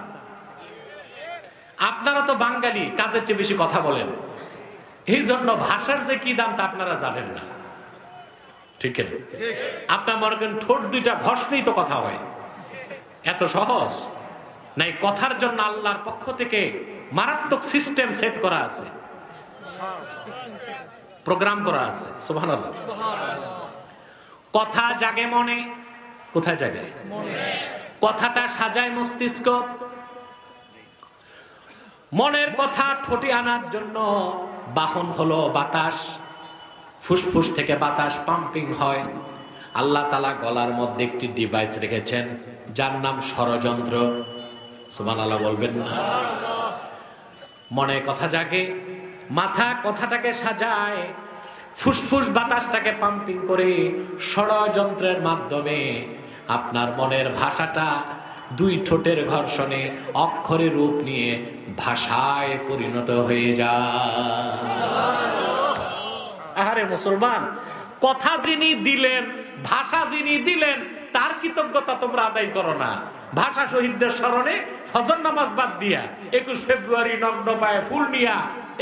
আপনারা তো বাঙালি, কাজের চেয়ে বেশি কথা বলেন, এই জন্য ভাষার যে কি দাম তা আপনারা জানেন না, ঠিক না? আপনার মনে করেন ঠোঁট দুইটা ঘষলেই তো কথা হয়, এত সহজ নাই। কথার জন্য আল্লাহর পক্ষ থেকে মারাত্মক সিস্টেম সেট করা আছে, প্রোগ্রাম করা আছে। সুবহানাল্লাহ। কথা জাগে মনে, কোথায় জাগে? কথাটা সাজায় মস্তিষ্ক। মনের কথা ঠোঁটে আনার জন্য বাহন হলো বাতাস। ফুসফুস থেকে বাতাস পাম্পিং হয়। আল্লাহ তাআলা গলার মধ্যে একটি ডিভাইস রেখেছেন যার নাম ষড়যন্ত্র। সুবহানাল্লাহ বলবেন না? মনে কথা জাগে, মাথা কথাটাকে সাজায়, ফুসফুস বাতাসটাকে পাম্পিং করে ষড়যন্ত্রের মাধ্যমে আপনার মনের ভাষাটা দুই ঠোঁটের ঘর্ষণে অক্ষরে রূপ নিয়ে ভাষায় পরিণত হয়ে যায়। আরে মুসলমান, কথা যিনি দিলেন, ভাষা যিনি দিলেন, তার কৃতজ্ঞতা তোমরা আদায় করো না। ভাষা শহীদদের স্মরণে ফজর নামাজ বাদ দিয়া 21 ফেব্রুয়ারি নগ্ন পায়ে ফুল নিয়া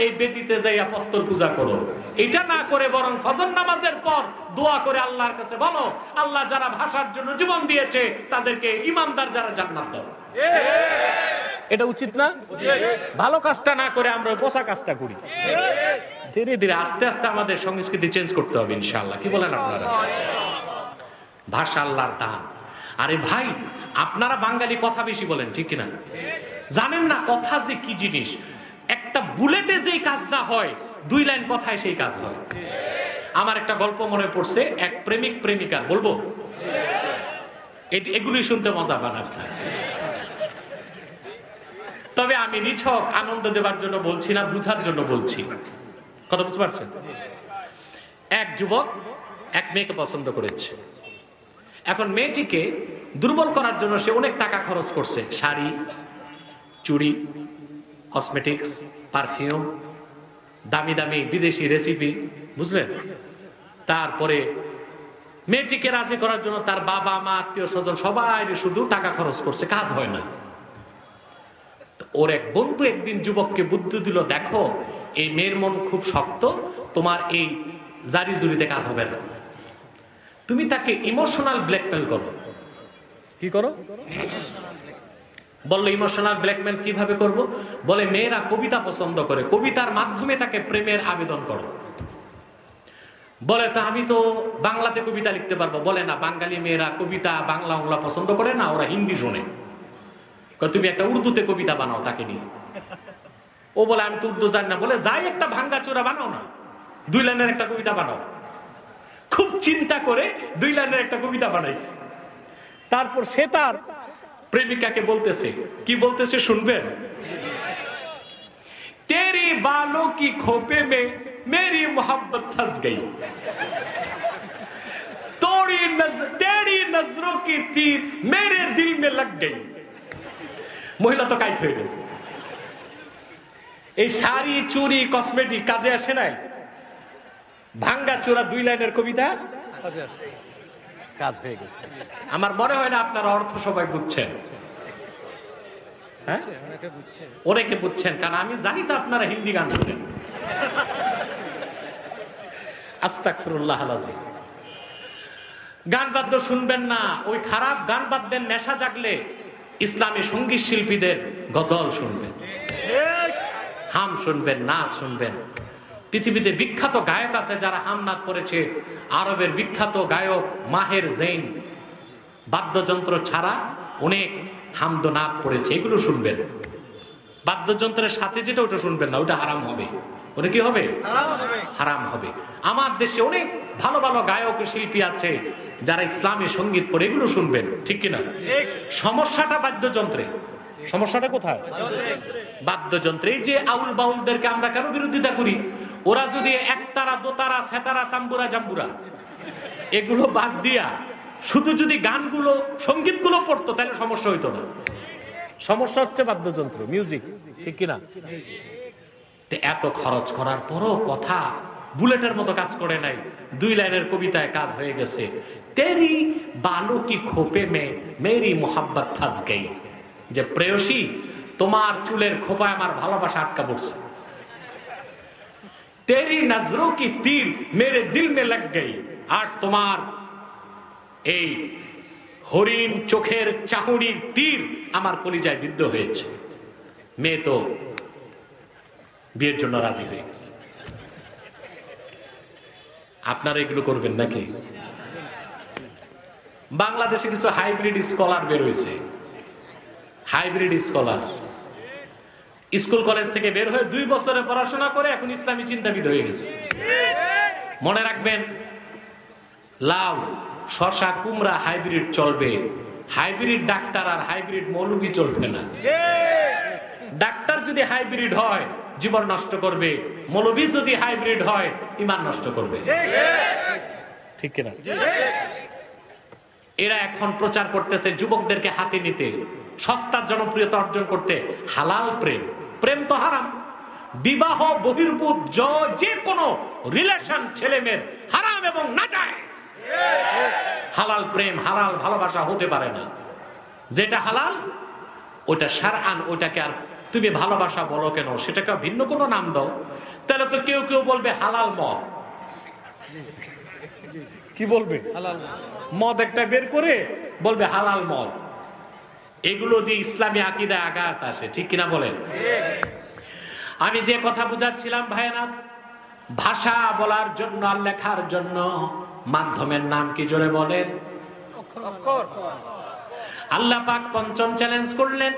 এই বেদিতে যাইয়া প্রস্তর পূজা করো। এটা না করে বরং ফজর নামাজের পর দোয়া করে আল্লাহর কাছে বলো, আল্লাহ যারা ভাষার জন্য জীবন দিয়েছে তাদেরকে ইমানদার যারা জান্নাত দাও। এটা উচিত না? ভালো কাজটা না করে আমরা পোষা কাজটা করি। ধীরে ধীরে আস্তে আস্তে আমাদের সংস্কৃতি চেঞ্জ করতে হবে ইনশাআল্লাহ। কি বলেন আপনারা? ভাষা আল্লাহর দান। আরে ভাই, আপনারা বাঙালি কথা বেশি বলেন, ঠিক কিনা? জানেন না কথা যে কি জিনিস। একটা বুলেটে যেই কাজ না হয়, 2 লাইন কথায় সেই কাজ হয়। আমার একটা গল্প মনে পড়ছে, এক প্রেমিক প্রেমিকার, বলবো? এগুলি শুনতে মজা পান আপনার। তবে আমি নিছক আনন্দ দেবার জন্য বলছি না, বুঝার জন্য বলছি। কথা বুঝতে পারছেন? এক যুবক এক মেয়েকে পছন্দ করেছে। এখন মেয়েটিকে দুর্বল করার জন্য সে অনেক টাকা খরচ করছে, শাড়ি, চুড়ি, কসমেটিক্স, পারফিউম, দামি দামি বিদেশি রেসিপি, বুঝলেন? তারপরে মেয়েটিকে রাজি করার জন্য তার বাবা মা আত্মীয় স্বজন সবাই শুধু টাকা খরচ করছে, কাজ হয় না। ওর এক বন্ধু একদিন যুবককে বুদ্ধি দিল, দেখো এই মেয়ের মন খুব শক্ত, তোমার এই জারি জুরিতে কাজ হবে না, তুমি তাকে ইমোশনাল ব্ল্যাকমেল করো। কি করো? বললো ইমোশনাল ব্ল্যাকমেল কিভাবে করব? বলে মেয়েরা কবিতা পছন্দ করে, কবিতার মাধ্যমে তাকে প্রেমের আবেদন করো। বলে তা আমি তো বাংলাতে কবিতা লিখতে পারবো। বলে না, বাঙালি মেয়েরা কবিতা বাংলা পছন্দ করে না, ওরা হিন্দি শোনে। তুমি একটা উর্দুতে কবিতা বানাও তাকে নিয়ে। ও বলে আমি তো উর্দু জানি না। বলে যাই একটা ভাঙ্গা চোরা বানাও না, 2 লাইনের একটা কবিতা বানাও। খুব চিন্তা করে 2 লাইনের একটা কবিতা বানাইছে। তারপর সে তার প্রেমিকাকে বলতেছে, কি বলতেছে শুনবেন? তেরি বালো কি খোপে মে মেরি মোহাব্বত ফস গই, তেরি নজরো কি তীর মেরে দিল মে লাগ গই। মহিলা তো কাইট হয়ে গেছে। এই শাড়ি চুরি কসমেটিক কাজে আসে নাই, ভাঙ্গা চোরা 2 লাইনের কবিতা কাজ হয়ে গেছে। আমার মনে হয় না আপনারা অর্থ সবাই বুঝছেন। হ্যাঁ, অনেকে বুঝছেন, কারণ আমি জানি তো আপনারা হিন্দি গান শুনেন। আস্তাগফিরুল্লাহ আল-আযীম। গান বাদ্য শুনবেন না, ওই খারাপ গান বাদ্যের নেশা জাগলে ইসলামী সঙ্গীত শিল্পীদের গজল শুনবেন, হাম শুনবেন, নাচ শুনবেন। পৃথিবীতে বিখ্যাত গায়ক আছে যারা হামনাদ করেছে। আরবের বিখ্যাত গায়ক মাহের জৈন বাদ্যযন্ত্র ছাড়া অনেক হামদনাদ পড়েছে, এগুলো শুনবেন। বাদ্যযন্ত্রের সাথে যেটা, ওটা শুনবেন না, ওটা হারাম হবে। ওটা কি হবে? হারাম হবে। আমার দেশে অনেক ভালো ভালো গায়ক শিল্পী আছে যারা ইসলামী সঙ্গীত পড়ে, এগুলো শুনবেন, ঠিক কিনা? সমস্যাটা বাদ্যযন্ত্রে। সমস্যাটা কোথায়? বাদ্যযন্ত্রে। এই যে আউল বাউলদেরকে আমরা কেন বিরোধিতা করি? ওরা যদি একতারা, দোতারা, সেতারা, তাম্বুরা, জাম্বুরা এগুলো বাদ দিয়া শুধু যদি গানগুলো, সঙ্গীতগুলো পড়তো, তাহলে সমস্যা হইতো না। সমস্যা হচ্ছে বাদ্যযন্ত্র, মিউজিক, ঠিক কিনা? এত খরচ করার পরও কথা বুলেটের মতো কাজ করে নাই, 2 লাইনের কবিতায় কাজ হয়ে গেছে। তেরি বালু কি খোপে মে মেরি মোহাব্বত ফাঁস গই, যে প্রেয়সী তোমার চুলের খোপায় আমার ভালোবাসা আটকা পড়ছে। তেরি নজরো কি তীর মেরে দিল মে লাগ গই, আর তোমার এই হরিণ চোখের চাহুড়ির তীর আমার কলিজায় বিদ্ধ হয়েছে। মেয়ে তো বিয়ের জন্য রাজি হয়ে গেছে। আপনারা এগুলো করবেন নাকি? বাংলাদেশে কিছু হাইব্রিড স্কলার বের হয়েছে। হাইব্রিড স্কলার স্কুল কলেজ থেকে বের হয়ে 2 বছরে পড়াশোনা করে এখন ইসলামী চিন্তাবিদ হয়ে গেছে। মনে রাখবেন, লাউ, শশা, কুমড়া হাইব্রিড চলবে, হাইব্রিড ডাক্তার আর হাইব্রিড মৌলবি চলবে না। ডাক্তার যদি হাইব্রিড হয় জীবন নষ্ট করবে, মৌলবি যদি হাইব্রিড হয় ঈমান নষ্ট করবে, ঠিক কিনা? এরা এখন প্রচার করতেছে যুবকদেরকে হাতে নিতে, সস্তার জনপ্রিয়তা অর্জন করতে। হালাল প্রেম, প্রেম তো হারাম। বিবাহ বহির্ভূত যে কোনো রিলেশন ছেলে মেয়ের হারাম এবং নাজায়েজ। হালাল প্রেম, হালাল ভালোবাসা হতে পারে না। যেটা হালাল ওটা শারআন, ওটাকে আর তুমি ভালোবাসা বলো কেন? সেটাকে ভিন্ন কোনো নাম দাও। তাহলে তো কেউ কেউ বলবে হালাল মদ। কি বলবে? মদ একটা বের করে বলবে হালাল মদ। এগুলো দিয়ে ইসলামী আকীদা আঘাত আসে, ঠিক কিনা বলেন? আমি যে কথা বুঝাচ্ছিলাম ভাইয়েরা, ভাষা বলার জন্য আর লেখার জন্য মাধ্যমের নাম কি জোরে বলেন? আল্লাহ পাক পঞ্চম চ্যালেঞ্জ করলেন,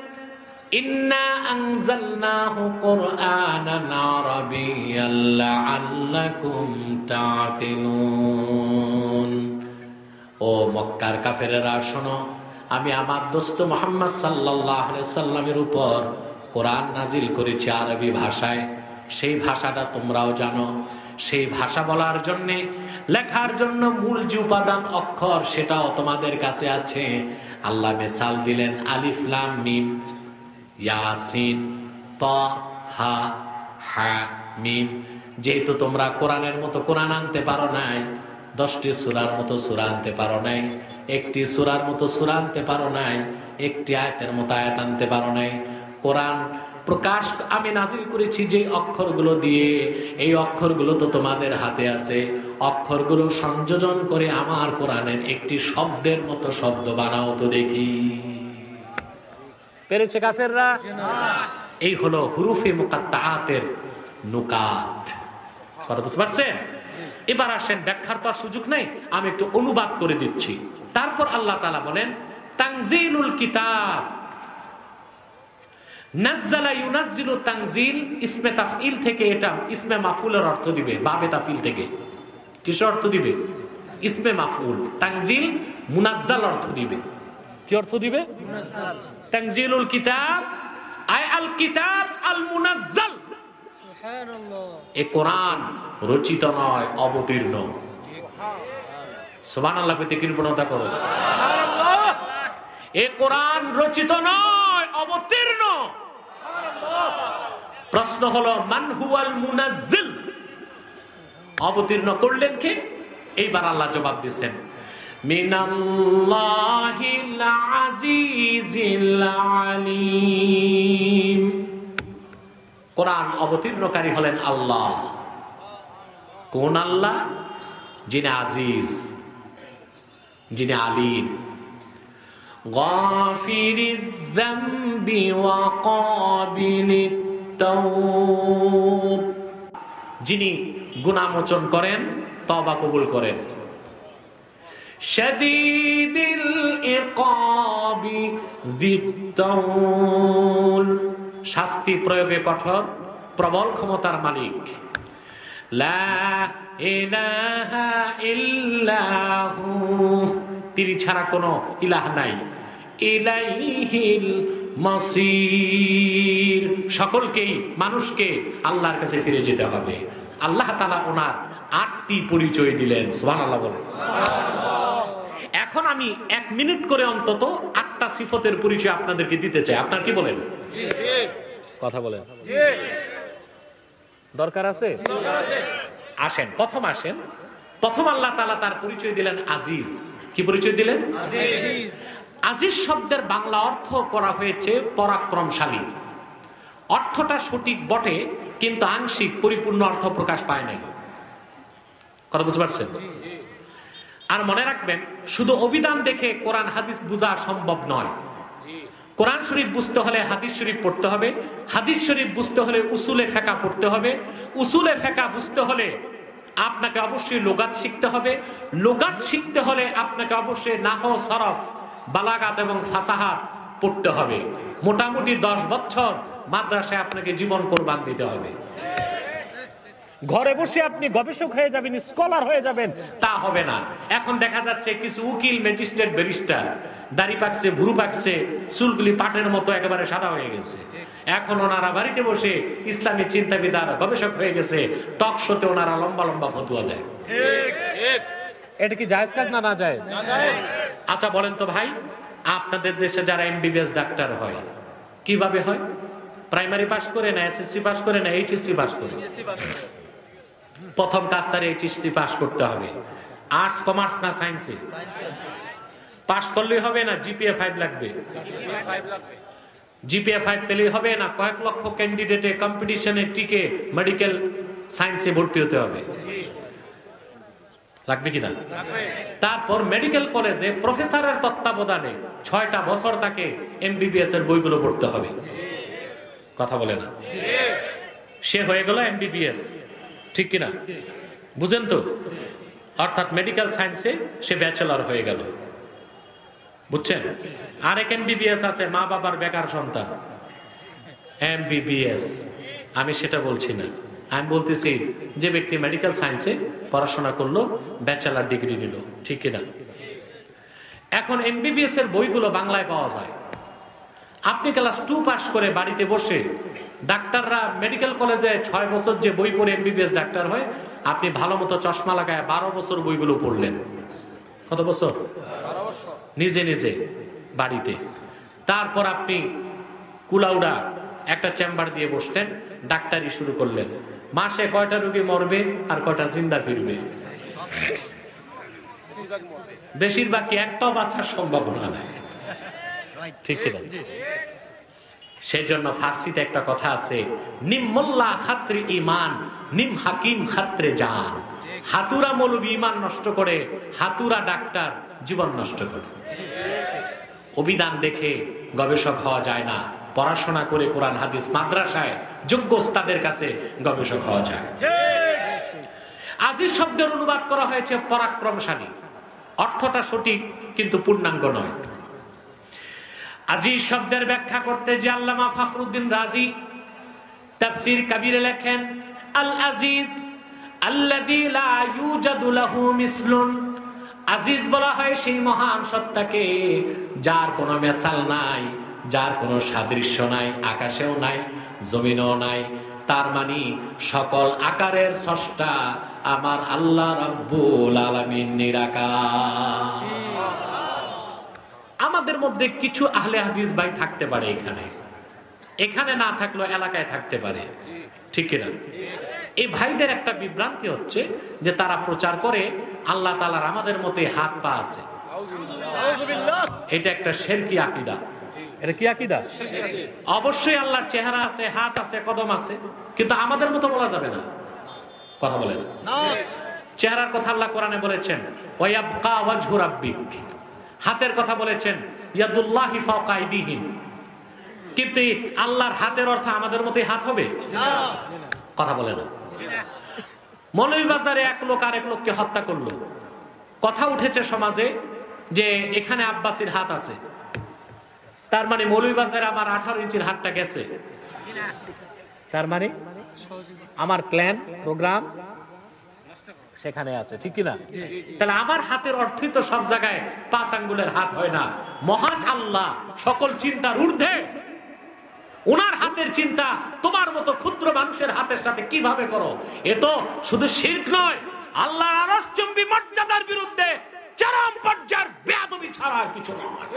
ইন্না আনজালনাহু কুরআনান আরাবিয়্যান লাআল্লাকুম তা'কিলুন। ও মক্কার কাফেরেরা শোনো, আমি আমার দোস্ত মুহাম্মদ সাল্লাল্লাহু আলাইহি সাল্লামের উপর কোরআন নাজিল করেছি আরবি ভাষায়। সেই ভাষাটা তোমরাও জানো। সেই ভাষা বলার জন্য, লেখার জন্য মূল যে উপাদান অক্ষর, সেটাও তোমাদের কাছে আছে। আল্লাহ মিসাল দিলেন, আলিফ লাম মিম, ইয়াসিন, তাহা, হা মিম। যেহেতু তোমরা কোরআনের মতো কোরআন আনতে পারো নাই, 10টি সূরার মতো সূরা আনতে পারো নাই, একটি সূরার মতো সূরা আনতে পারো নাই, একটি আয়াতের মতো আয়াত আনতে পারো নাই, কোরআন প্রকাশ আমি নাজিল করেছি যে অক্ষরগুলো দিয়ে, এই অক্ষরগুলো তো তোমাদের হাতে আছে। অক্ষরগুলো সংযোজন করে আমার কোরআনের একটি শব্দের মতো শব্দ বানাও তো দেখি। পেরেছে কাফেররা? এই হলো হুরুফে মুকাত্তাআতের নুকাত। কথা বুঝতে পারছেন? এবার আসেন, ব্যাখ্যার তো সুযোগ নেই, আমি একটু অনুবাদ করে দিচ্ছি। তারপর আল্লাহ তাআলা বলেন, তানজিলুল কিতাব। নাজ্জালা ইউনাজ্জিলু তানজিল ইসমে তাফঈল থেকে এটা ইসমে মাফউলের অর্থ দিবে, বাবে তাফঈল থেকে। কিসের অর্থ দিবে? ইসমে মাফউল। তানজিল মুনাজ্জাল অর্থ দিবে। কি অর্থ দিবে? মুনাজ্জাল। তানজিলুল কিতাব আই আল কিতাব আল মুনাজ্জাল। সুবহানাল্লাহ। এই কোরআন রচিত নয়, অবতীর্ণ। সুবহানাল্লাহ কইতে কৃপণতা করো। সুবহানাল্লাহ। এই কোরআন রচিত নয়, অবতীর্ণ। প্রশ্ন হলো, মান হুয়াল মুনাজ্জিল? অবতীর্ণ করলেন কে? এইবার আল্লাহ জবাব দিচ্ছেন, মিনাল্লাহিল আজিজিল আলীম। কোরআন অবতীর্ণকারী হলেন আল্লাহ। কোন আল্লাহ? যিনি আজিজ, যিনি আলীম। গাফিরিদ যামবি ওয়া কাবিলিত তাওব, যিনি গুনাহ মোচন করেন, তওবা কবুল করেন। শাদীদিল ইকাবি যিত তাওল, শাস্তি প্রয়োগে কঠোর, প্রবল ক্ষমতার মালিক। লা ইলাহা ইল্লাহু, তিনি ছাড়া কোনো ইলাহ নাই। ইলাইহিল মাসির, সকলকেই, মানুষকে আল্লাহর কাছে ফিরে যেতে হবে। আল্লাহ তাআলা ওনার 8টি পরিচয় দিলেন। সুবহানাল্লাহ বলেন। এখন আমি 1 মিনিট করে অন্তত 8টা সিফতের পরিচয় আপনাদেরকে দিতে চাই। আপনার কি বলেন? জি। কথা বলেন। জি। দরকার আছে? দরকার আছে। আসেন, প্রথম আল্লাহ তাআলা তার পরিচয় দিলেন আজিজ। কি পরিচয় দিলেন? আজিজ। আজিজ শব্দের বাংলা অর্থ করা হয়েছে পরাক্রমশালী। অর্থটা সঠিক বটে, কিন্তু আংশিক পরিপূর্ণ অর্থ প্রকাশ পায় নাই। কথা বুঝতে পারছেন? আর মনে রাখবেন, শুধু অভিধান দেখে কোরআন হাদিস বোঝা সম্ভব নয়। কোরআন শরীফ বুঝতে হলে হাদিস শরীফ পড়তে হবে, হাদিস শরীফ বুঝতে হলে উসুলে ফিকহ পড়তে হবে, উসুলে ফিকহ বুঝতে হলে আপনাকে অবশ্যই লুগাত শিখতে হবে, লুগাত শিখতে হলে আপনাকে অবশ্যই নাহও, সরফ, বালাগাত এবং ফাসাহাত পড়তে হবে। মোটামুটি 10 বছর মাদ্রাসায় আপনাকে জীবন কোরবান দিতে হবে। ঘরে বসে আপনি গবেষক হয়ে যাবেন, স্কলার হয়ে যাবেন, তা হবে না। এখন দেখা যাচ্ছে কিছু উকিল, ম্যাজিস্ট্রেট, ব্যারিস্টার দাড়ি পাকছে, ভুরু পাকছে, চুলগুলি পাটের মতো একেবারে সাদা হয়ে গেছে। এখন ওনারা বাড়িতে বসে ইসলামী চিন্তাবিদার গবেষক হয়ে গেছে, টক শোতে ওনারা লম্বা লম্বা ফতোয়া দেয়। এটা কি জায়েজ কাজ না? না জায়েজ। আচ্ছা বলেন তো ভাই, আপনাদের দেশে যারা এমবিবিএস ডাক্তার হয় কিভাবে হয়? প্রাইমারি পাস করে না, এসএসসি পাস করে না, এইচএসসি পাস করে? প্রথম কাজ তার এইচএসসি পাস করতে হবে। আর্টস, কমার্স না সায়েন্সে? পাস করলেই হবে না, জিপিএ 5 লাগবে। জিপিএ 5 পেলেই হবে না, কয়েক লক্ষ ক্যান্ডিডেটে কম্পিটিশনে টিকে মেডিকেল সায়েন্সে ভর্তি হতে হবে। লাগবে কিনা? তারপর মেডিকেল কলেজে প্রফেসরের তত্ত্বাবধানে 6টা বছর তাকে এমবিবিএস এর বইগুলো পড়তে হবে। কথা বলে না? সে হয়ে গেল এমবিবিএস, ঠিক কিনা? বুঝেন তো? অর্থাৎ মেডিকেল সায়েন্সে সে ব্যাচেলর হয়ে গেল। বুঝছেন? আরেক এমবিবিএস আছে, মা বাবার বেকার সন্তান, এমবিবিএস। আমি সেটা বলছি না, আমি বলতেছি যে ব্যক্তি মেডিকেল সায়েন্সে পড়াশোনা করলো, ব্যাচেলার ডিগ্রি নিল, ঠিক কিনা? এখন এমবিবিএস এর বইগুলো বাংলায় পাওয়া যায়। আপনি ক্লাস 2 পাস করে বাড়িতে বসে, ডাক্তাররা মেডিকেল কলেজে 6 বছর যে বই পড়ে এমবিবিএস ডাক্তার হয়, আপনি ভালো মতো চশমা লাগায় 12 বছর বইগুলো পড়লেন। কত বছর? নিজে নিজে বাড়িতে। তারপর আপনি কুলাউড়া একটা চেম্বার দিয়ে বসলেন, ডাক্তারি শুরু করলেন। মাসে কয়টা রোগী মরবে আর কয়টা জিন্দা ফিরবে? বেশিরভাগ কি একটাও বাঁচার সম্ভাবনা নাই, ঠিক কিনা? সেই জন্য ফার্সিতে একটা কথা আছে, নিম মোল্লা খাত্রে ইমান, নিম হাকিম খাত্রে জান। হাতুরা মৌলবী ইমান নষ্ট করে, হাতুরা ডাক্তার জীবন নষ্ট করে। অভিধান দেখে গবেষক হওয়া যায় না, পড়াশোনা করে কোরআন হাদিস মাদ্রাসায় যোগ্য ওস্তাদের কাছে গবেষক হওয়া যায়। আজিজ শব্দের অনুবাদ করা হয়েছে পরাক্রমশালী, অর্থটা সঠিক কিন্তু পূর্ণাঙ্গ নয়। আজিজ শব্দের ব্যাখ্যা করতে যে আল্লামা ফখরুদ্দিন রাজি তাফসীর কবিরে লেখেন, আল আজিজ আল্লাযী লা ইউজাদু লাহু মিসলুন। আজিজ বলা হয় সেই মহান সত্তাকে যার কোনো মেসাল নাই, যার কোনো সাদৃশ্য নাই, আকাশেও নাই জমিনেও নাই। তার মানে সকল আকারের স্রষ্টা আমার আল্লাহ রাব্বুল আলামিন নিরাকার। আমাদের মধ্যে কিছু আহলে হাদিস ভাই থাকতে পারে, এখানে না থাকলেও এলাকায় থাকতে পারে, ঠিক কিনা? এই ভাইদের একটা বিভ্রান্তি হচ্ছে যে তারা প্রচার করে আল্লাহ তাআলার আমাদের মতে হাত পা আছে। এটা একটা শিরকি আকীদা। এটা কি আকীদা? অবশ্যই আল্লাহর চেহারা আছে, হাত আছে, কদম আছে, কিন্তু আমাদের মতো বলা যাবে না। কথা বলেন না। চেহারার কথা আল্লাহ কোরআনে বলেছেন, ওয়ায়াবকা ওয়াজহু রাব্বিক। হাতের কথা বলেছেন, ইয়াদুল্লাহি ফাওকা আইদিহিম। কিন্তু আল্লাহর হাতের অর্থ আমাদের মতোই হাত হবে না। কথা বলে না। মৌলভীবাজারে এক লোক আরেক লোককে হত্যা করলো, কথা উঠেছে সমাজে যে এখানে আব্বাসীর হাত আছে, তার মানে মৌলভীবাজারে আমার 18 ইঞ্চির হাতটা গেছে, তার মানে আমার প্ল্যান প্রোগ্রাম সেখানে আছে, ঠিক কিনা? তাহলে আমার হাতের অর্থই তো সব জায়গায় 5 আঙ্গুলের হাত হয় না। মহান আল্লাহ সকল চিন্তার ঊর্ধ্বে, ওনার হাতের চিন্তা তোমার মতো ক্ষুদ্র মানুষের হাতের সাথে কিভাবে করো? এ তো শুধু শিরক নয়, আল্লাহর আরশচুম্বী মর্যাদার বিরুদ্ধে চরম পর্যায়ের বেয়াদবি ছাড়া আর কিছু নয়।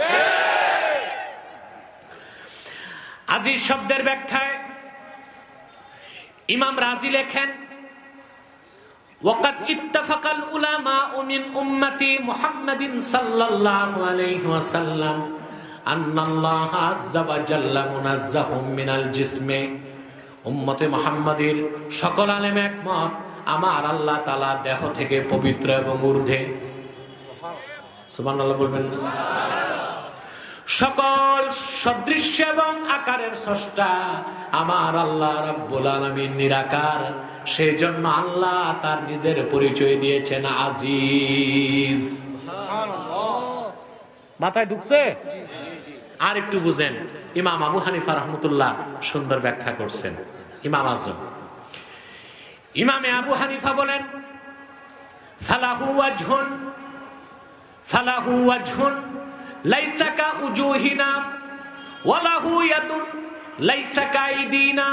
আজিজ শব্দের ব্যাখ্যায় ইমাম রাজি লেখেন, ওয়াকাদ ইত্তাফাকাল উলামাউ মিন উম্মতি মুহাম্মাদিন সাল্লাল্লাহু আলাইহি ওয়াসাল্লাম আন্নাল্লাহ আযজা ওয়া জাল্লা মুনাজ্জাহুম মিনাল জিসমে। উম্মতে মুহাম্মাদের সকল আলেম একমত, আমার আল্লাহ তাআলা দেহ থেকে পবিত্র এবং ঊর্ধ্বে। সুবহানাল্লাহ বলবেন না? সকল সদৃশ্য এবং আকারের স্রষ্টা আমার আল্লাহ রাব্বুল আলামিন নিরাকার। সেই জন্য আল্লাহ তার নিজের পরিচয় দিয়েছেন আজিজ। মাথায় ঢুকছে? আর একটু বুঝেন, ইমাম আবু হানিফা রাহমাতুল্লাহ সুন্দর ব্যাখ্যা করছেন। ইমাম আজম ইমামে আবু হানিফা বলেন, ফালাহু ওয়াজহুন লাইসা কা উজুহিনা ওয়ালাহু ইয়াদুন লাইসা কা আইদিনা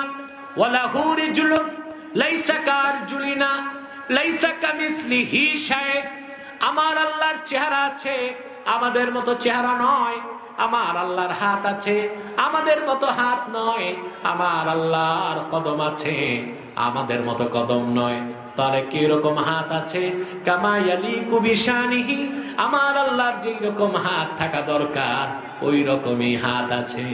ওয়ালাহু রিজলুন লাইসা কা আরজুলিনা লাইসা কামিসলিহি শাই। আমার আল্লাহর চেহারা আছে, আমাদের মতো চেহারা নয়। আমার আল্লাহর হাত আছে, আমাদের মতো হাত নয়। আমার আল্লাহর কদম আছে, আমাদের মতো কদম নয়। তাহলে কি রকম হাত আছে? কামা ইয়ালিকু বিশানিহি, আমার আল্লাহর যেই রকম হাত থাকা দরকার ওই রকমই হাত আছে।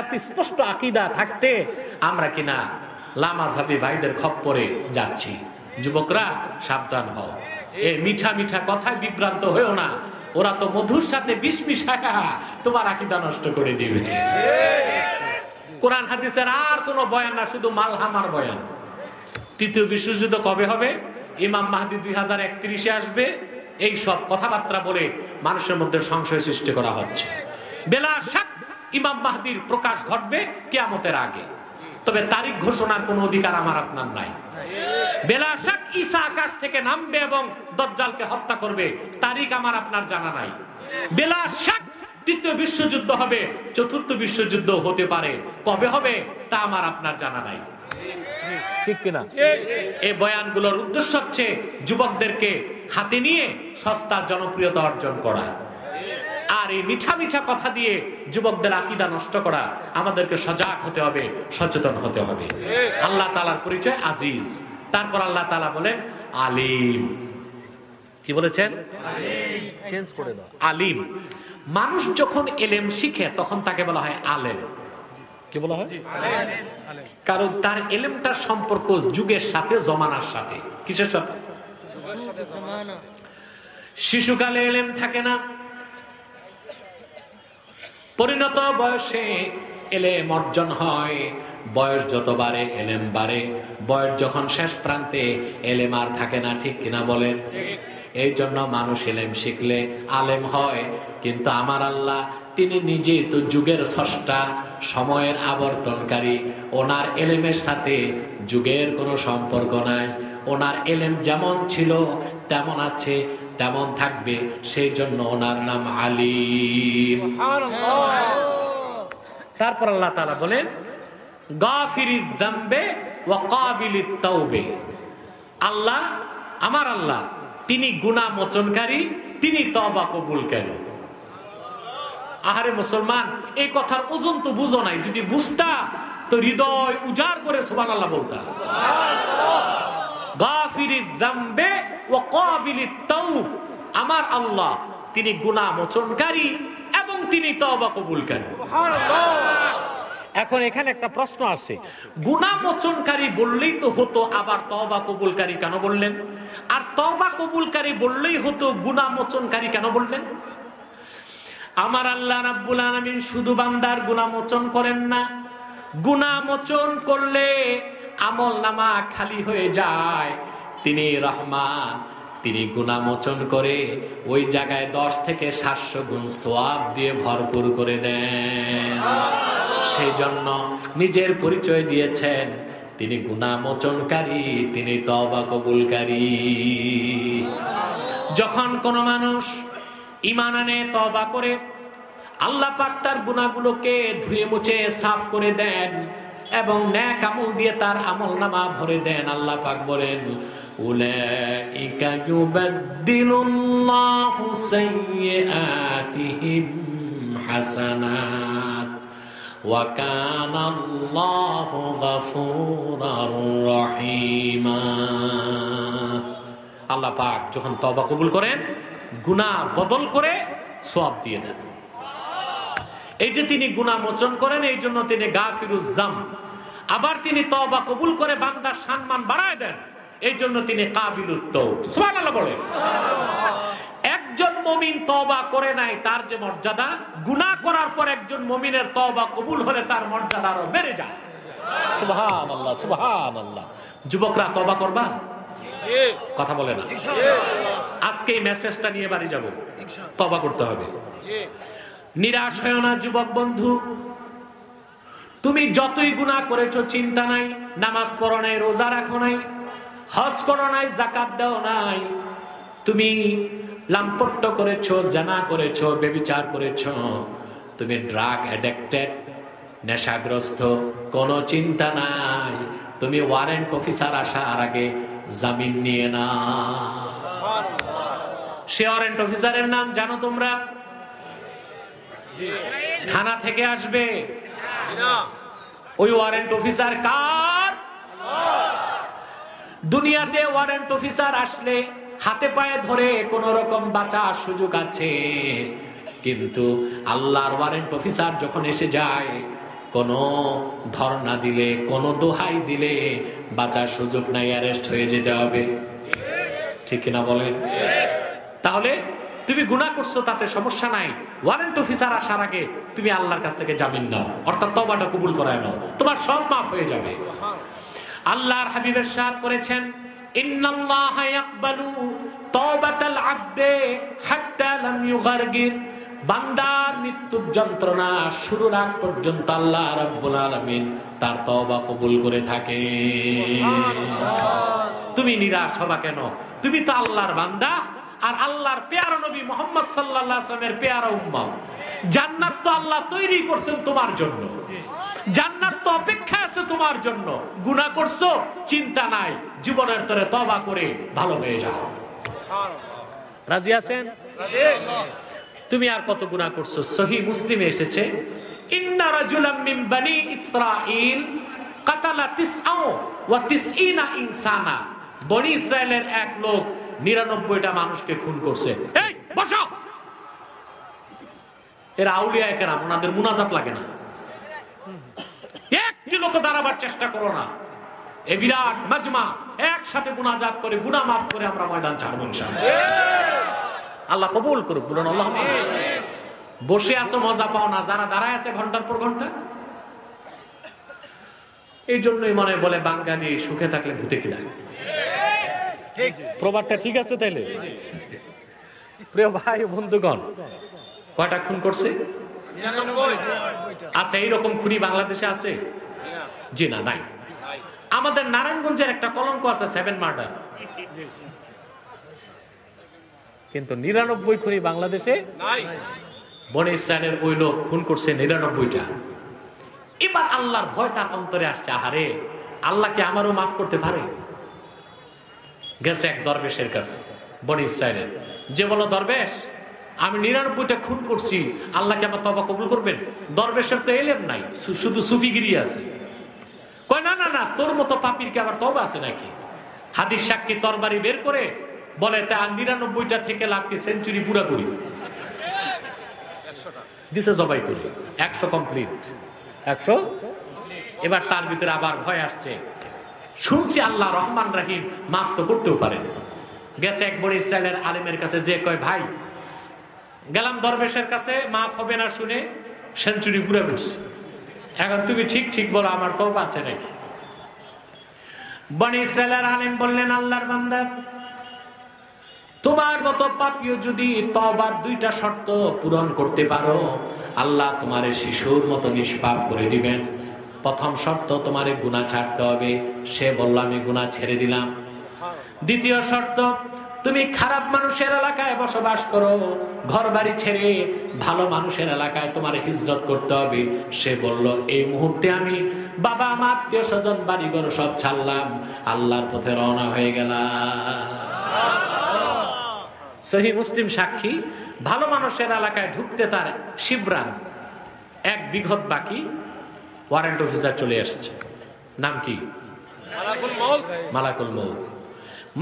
এত স্পষ্ট আকীদা থাকতে আমরা কিনা লামাযহাবী ভাইদের খপ্পরে যাচ্ছি। যুবকরা সাবধান হও, এই মিঠা মিঠা কথায় বিভ্রান্ত হয়েও না। ওরা তো মধুর সাথে বিষ মিশায়া তোমার আকীদা নষ্ট করে দিবে। কোরআন হাদিসের আর কোন বয়ান না, শুধু মালহামার বয়ান। তৃতীয় বিশ্বযুদ্ধ কবে হবে? ইমাম মাহদী 2031-এ আসবে, এই সব কথাবার্তা বলে মানুষের মধ্যে সংশয় সৃষ্টি করা হচ্ছে। বেলা শাক ইমাম মাহদীর প্রকাশ ঘটবে কিয়ামতের আগে, তবে তারিখ ঘোষণার কোনো অধিকার আমার আপনার নাই। বেলা শাক ঈসা আকাশ থেকে নামবে এবং দাজ্জালকে হত্যা করবে, তারিখ আমার আপনার জানা নাই। বেলা শাক তৃতীয় বিশ্বযুদ্ধ হবে, চতুর্থ বিশ্বযুদ্ধ হতে পারে, কবে হবে তা আমার আপনার জানা নাই। ঠিক কিনা? এই বয়ানগুলোর উদ্দেশ্য হচ্ছে যুবকদেরকে হাতে নিয়ে সস্তা জনপ্রিয়তা অর্জন করা, আর এই মিঠা মিঠা কথা দিয়ে যুবকদের আকীদা নষ্ট করা। আমাদেরকে সজাগ হতে হবে, সচেতন হতে হবে। আল্লাহ তাআলার পরিচয় আজিজ, তারপর আল্লাহ তাআলা বলেন আলিম। কি বলেছেন? চেঞ্জ করে দাও, আলিম। মানুষ যখন ইলম শিখে তখন তাকে বলা হয় আলেম। কি বলা হয়? কারণ তার ইলমটার সম্পর্ক যুগের সাথে, জমানার সাথে। কিসের সাথে? শিশুকালে ইলম থাকে না, পরিণত বয়সে ইলম অর্জন হয়। বয়স যত বাড়ে ইলম বাড়ে, বয়স যখন শেষ প্রান্তে ইলম আর থাকে না। ঠিক কিনা বলেন? এই জন্য মানুষ ইলম শিখলে আলেম হয়, কিন্তু আমার আল্লাহ তিনি নিজে তো যুগের স্রষ্টা, সময়ের আবর্তনকারী। ওনার ইলমের সাথে যুগের কোনো সম্পর্ক নাই। ওনার ইলম যেমন ছিল তেমন আছে, তেমন থাকবে, সেই জন্য ওনার নাম আলিম। তারপর আল্লাহ তাআলা বলেন গাফিরিদ যামবে ওয়া কাবিলিত তাওবে। আল্লাহ, আমার আল্লাহ, তিনি গুনাহ মোচনকারী, তিনি তওবা কবুলকারী। আহারে মুসলমান, এই কথার ওজন তো বুঝো নাই। যদি বুঝতা তো হৃদয় উজাড় করে সুবহানাল্লাহ বলতা। গাফিরিদ যামবে ওয়া কাবিলিত তাওব। আমার আল্লাহ তিনি গুনাহ মোচনকারী এবং তিনি তওবা কবুলকারী। সুবহানাল্লাহ। এখন এখানে একটা প্রশ্ন আসে, গুনাহ মোচনকারী বললেই তো হতো, আবার তওবা কবুলকারী কেন বললেন? আর তওবা কবুলকারী বললেই হতো, গুনাহ মোচনকারী কেন বললেন? আমার আল্লাহ রাব্বুল আলামিন শুধু বান্দার গুনাহ মোচন করেন না, গুনাহ মোচন করলে আমলনামা খালি হয়ে যায়। তিনি রহমান, তিনি গুনাহ মোচন করে ওই জায়গায় 10 থেকে 700 গুণ সওয়াব দিয়ে ভরপুর করে দেন। সেই জন্য নিজের পরিচয় দিয়েছেন তিনি গুনাহ মোচনকারী, তিনি তওবা কবুলকারী। যখন কোন মানুষ ঈমান আনে, তওবা করে, আল্লাহ পাক তার গুনাহগুলোকে ধুয়ে মুছে সাফ করে দেন এবং নেক আমল দিয়ে তার আমলনামা ভরে দেন। আল্লাহ পাক বলেন উলাইকা ইউবাদদিলুল্লাহু সাইয়্যাতিহিম হাসানাত ওয়া কানাল্লাহু গফুরার রহিমা। আল্লাহ পাক যখন তওবা কবুল করেন, গুনাহ বদল করে সওয়াব দিয়ে দেন। এই যে তিনি গুনাহ মোচন করেন, এই জন্য তিনি গাফিরুজ যাম। আবার তিনি তওবা কবুল করে বান্দার সম্মান বাড়ায় দেন, এই জন্য তিনি কাবিলুত তাওব। সুবহানাল্লাহ বলেন। একজন মুমিন তওবা করে নাই, তার যে মর্যাদা, গুনাহ করার পর একজন মুমিনের তওবা কবুল হলে তার মর্যাদা আরো বেড়ে যায়। সুবহানাল্লাহ, সুবহানাল্লাহ। যুবকরা তওবা করবা? কথা বলে না। আজকে এই মেসেজটা নিয়ে বাড়ি যাব, তওবা করতে হবে। নিরাশ হয় না যুবক বন্ধু, তুমি যতই গুনাহ করেছো চিন্তা নাই, নামাজ পড়ো নাই, রোজা রাখো নাই, হজ করো নাই, যাকাত দাও নাই, তুমি লাম্পট্য করেছো, জিনা করেছো, ব্যভিচার করেছো, তুমি ড্রাগ অ্যাডিক্টেড, নেশাগ্রস্ত, কোনো চিন্তা নাই। তুমি ওয়ারেন্ট অফিসার আসার আগে জামিন নিয়ে না। সে ওয়ারেন্ট অফিসারের নাম জানো তোমরা? থানা থেকে আসবে। ওই ওয়ারেন্ট অফিসার কার? দুনিয়াতে ওয়ারেন্ট অফিসার আসলে হাতে পায়ে ধরে কোন রকম বাঁচার সুযোগ আছে, কিন্তু আল্লাহর ওয়ারেন্ট অফিসার যখন এসে যায়, কোন ধর্ণা দিলে, কোন দোহাই দিলে বাঁচার সুযোগ নাই, অ্যারেস্ট হয়ে যেতে হবে। ঠিক কিনা বলেন? তাহলে তুমি গুনাহ করছো তাতে সমস্যা নাই, ওয়ারেন্ট অফিসার আসার আগে তুমি আল্লাহর কাছ থেকে জামিন নাও, অর্থাৎ তওবাটা কবুল করায় নাও, তোমার সব মাফ হয়ে যাবে। আল্লাহর হাবিব ইরশাদ করেছেন ইন্নাল্লাহা ইয়াকবালু তাওবাতাল আবদে হাত্তা লাম ইউগারগির। বান্দার মৃত্যুর যন্ত্রণা শুরুর আগ পর্যন্ত আল্লাহ রাব্বুল আলামিন তার তওবা কবুল করে থাকে। তুমি নিরাশ হবা কেন? তুমি তো আল্লাহর বান্দা, আর আল্লাহর পেয়ারা নবী মুহাম্মদ সাল্লাল্লাহু আলাইহি ওয়াসাল্লামের পেয়ারা উম্মত। জান্নাত তো আল্লাহ তৈরি করছেন তোমার জন্য, জান্নাত তো অপেক্ষা আছে তোমার জন্য। গুনাহ করছো, চিন্তা নাই, জীবনের তরে তওবা করে ভালো হয়ে যাও। রাজি আছেন? তুমি আর কত গুনাহ করছো? সহিহ মুসলিমে এসেছে, ইন্না রাজুলাম মিন বানি ইসরাঈল কাতালা 99 ইনসানা। বনি ইসরায়েলের এক লোক 99টা মানুষকে খুন করছে। এই বসো, এরা আউলিয়া কেরাম, ওনাদের মুনাজাত লাগে না। একটি লোক দাঁড়াবার চেষ্টা করো না। এই বিরাট মাজমা একসাথে মুনাজাত করে গুনাহ মাফ করে আমরা ময়দান ছাড়বো ইনশাআল্লাহ। আল্লাহ কবুল করুক, বলুন আল্লাহুম্মা আমিন। বসে আছো মজা পাও না, যারা দাঁড়ায় আছে ঘন্টার পর ঘন্টা। এই জন্যই মনে বলে বাঙালি সুখে থাকলে ভূতে কি লাগে। প্রবাদটা ঠিক আছে তাইলে? প্রিয় ভাই বন্ধুগণ, কয়টা খুন করছে? আচ্ছা, এইরকম খুনি বাংলাদেশে আছে? জি না, নাই। আমাদের নারায়ণগঞ্জের একটা কলঙ্ক আছে 7 মার্ডার, কিন্তু 99 খুনি বাংলাদেশে নাই। বনে ইসরায়েলের ওই লোক খুন করছে 99টা। এবার আল্লাহর ভয়টা অন্তরে আসছে, আহারে আল্লাহকে আমারও মাফ করতে পারে। গেছে এক দরবেশের কাছে, বনে ইসরায়েলের, যে বলো দরবেশ আমি 99টা খুন করছি, আল্লাহকে আমার তওবা কবুল করবেন? দরবেশের তো এলেম নাই, শুধু সুফিগিরি আছে। কয় না না না, তোর মতো পাপীর কি আবার তওবা আছে নাকি? হাদিস সাক্ষী তরবারি বের করে বলে তা 99টা থেকে লাভ কি, সেঞ্চুরি পুরা করি দিছে জবাই করি, 100 কমপ্লিট, 100। এবার তার ভিতরে আবার ভয় আসছে, শুনছি আল্লাহ রহমান রাহিম, মাফ তো করতেও পারেন। গেছে এক বড় ইসরায়েলের আলেমের কাছে, যে কয় ভাই গেলাম দরবেশের কাছে, মাফ হবে না শুনে সেঞ্চুরি পুরা করছি, এখন তুমি ঠিক ঠিক বলো আমার তওবা আছে নাকি? বনি ইসরায়েলের আলেম বললেন, আল্লাহর বান্দা তোমার মতো পাপীও যদি তওবার 2টা শর্ত পূরণ করতে পারো, আল্লাহ তোমারে শিশুর মতো নিষ্পাপ করে দিবেন। প্রথম শর্ত, তোমারে গুনাহ ছাড়তে হবে। সে বলল আমি গুনাহ ছেড়ে দিলাম। দ্বিতীয় শর্ত, তুমি খারাপ মানুষের এলাকায় বসবাস করো, ঘর বাড়ি ছেড়ে ভালো মানুষের এলাকায় তোমার হিজরত করতে হবে। সে বলল এই মুহূর্তে আমি বাবা মা আত্মীয় স্বজন বাড়িঘর সব ছাড়লাম, আল্লাহর পথে রওনা হয়ে গেলাম। সহিহ মুসলিম সাক্ষী, ভালো মানুষের এলাকায় ঢুকতে তার শিবরান 1 বিঘত বাকি, ওয়ারেন্ট অফিসার চলে আসছে। নাম কি? মালাকুল মউত। মালাকুল মউত।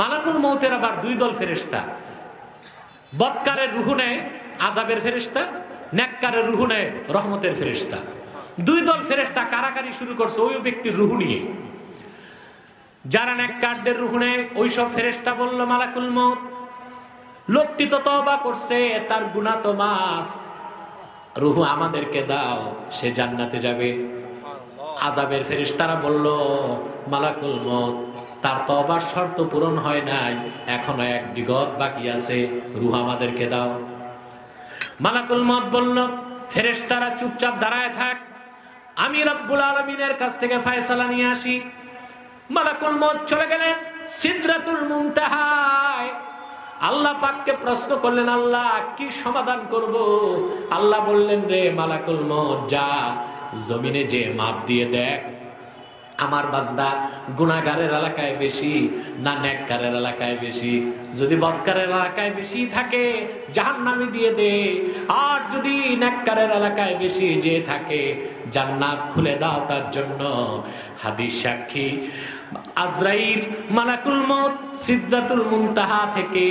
মালাকুল মউতের আবার 2 দল ফেরেশতা। বদকারের রূহ নেয় আযাবের ফেরেশতা, নেককারের রূহ নেয় রহমতের ফেরেশতা। 2 দল ফেরেশতা কারাকারি শুরু করছে ওই ব্যক্তির রূহ নিয়ে। যারা নেককারদের রূহ নেয় ওই সব ফেরেশতা বলল, মালাকুল মউত লোকটি তো তওবা করছে, তার গুনাহ তো মাফ, রূহ আমাদেরকে দাও, সে জান্নাতে যাবে। আযাবের ফেরেশতারা বলল, মালাকুল মউত তার তওবার শর্ত পূরণ হয় নাই, এখনো 1 বিঘত বাকি আছে, রূহ আমাদেরকে দাও। মালাকুল মউত বলল, ফেরেশতারা চুপচাপ দাঁড়ায় থাক, আমি রব্বুল আলামিনের কাছ থেকে ফয়সালা নিয়ে আসি। মালাকুল মউত চলে গেলেন সিদরাতুল মুনতাহায়। আল্লাহ পাককে প্রশ্ন করলেন, আল্লাহ কি সমাধান করব? আল্লাহ বললেন, রে মালাকুল মউত যা জমিনে যে মাপ দিয়ে দেখ আমার বান্দা গুনাহগারের এলাকায় বেশি না নেককারের এলাকায় বেশি। যদি বদকারের এলাকায় বেশি থাকে জাহান্নামে দিয়ে দে, আর যদি নেককারের এলাকায় বেশি যে থাকে জান্নাত খুলে দাও তার জন্য। হাদিস সাক্ষী, আজরাইল মালাকুল মউত সিদরাতুল মুনতাহা থেকে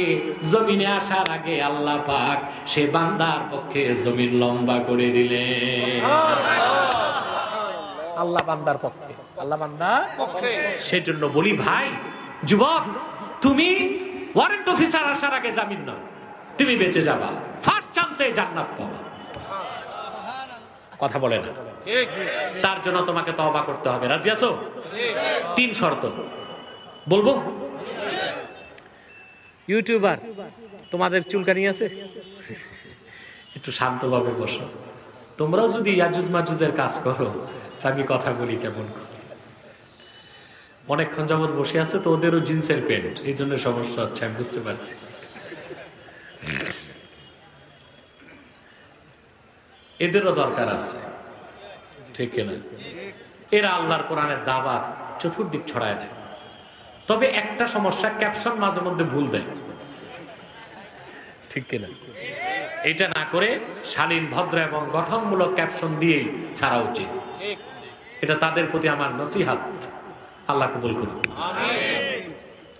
জমিনে আসার আগে আল্লাহ পাক সে বান্দার পক্ষে জমিন লম্বা করে দিলেন। আল্লাহ বান্দার পক্ষে, আল্লাহ বান্দার পক্ষে। সেজন্য বলি ভাই যুবক, তুমি ওয়ারেন্ট অফিসার আসার আগে জামিন নাও, তুমি বেঁচে যাবা, ফার্স্ট চান্সে জান্নাত পাবা। কথা বলে না? তার জন্য তোমাকে তওবা করতে হবে। রাজি আছো? 3 শর্ত বলবো। ইউটিউবার, তোমাদের চুলকানি আছে? একটু শান্তভাবে বসো। তোমরাও যদি ইয়াজুজ মাজুজের কাজ করো, আমি কথা বলি কেমন করে। অনেকক্ষণ যাবত বসে আছে তো, ওদেরও জিন্সের প্যান্ট, এই জন্য সমস্যা হচ্ছে, আমি বুঝতে পারছি। এদেরও দরকার আছে, ঠিক না? এরা আল্লাহর কোরআনের দাওয়াত চতুর্দিক ছড়ায় দেয়। তবে একটা সমস্যা, ক্যাপশন মাঝে মধ্যে ভুল দেয়, ঠিক কিনা? এটা না করে শালীন, ভদ্র এবং গঠনমূলক ক্যাপশন দিয়েই ছাড়া উচিত। এটা তাদের প্রতি আমার নসিহত। আল্লাহ কবুল করুন।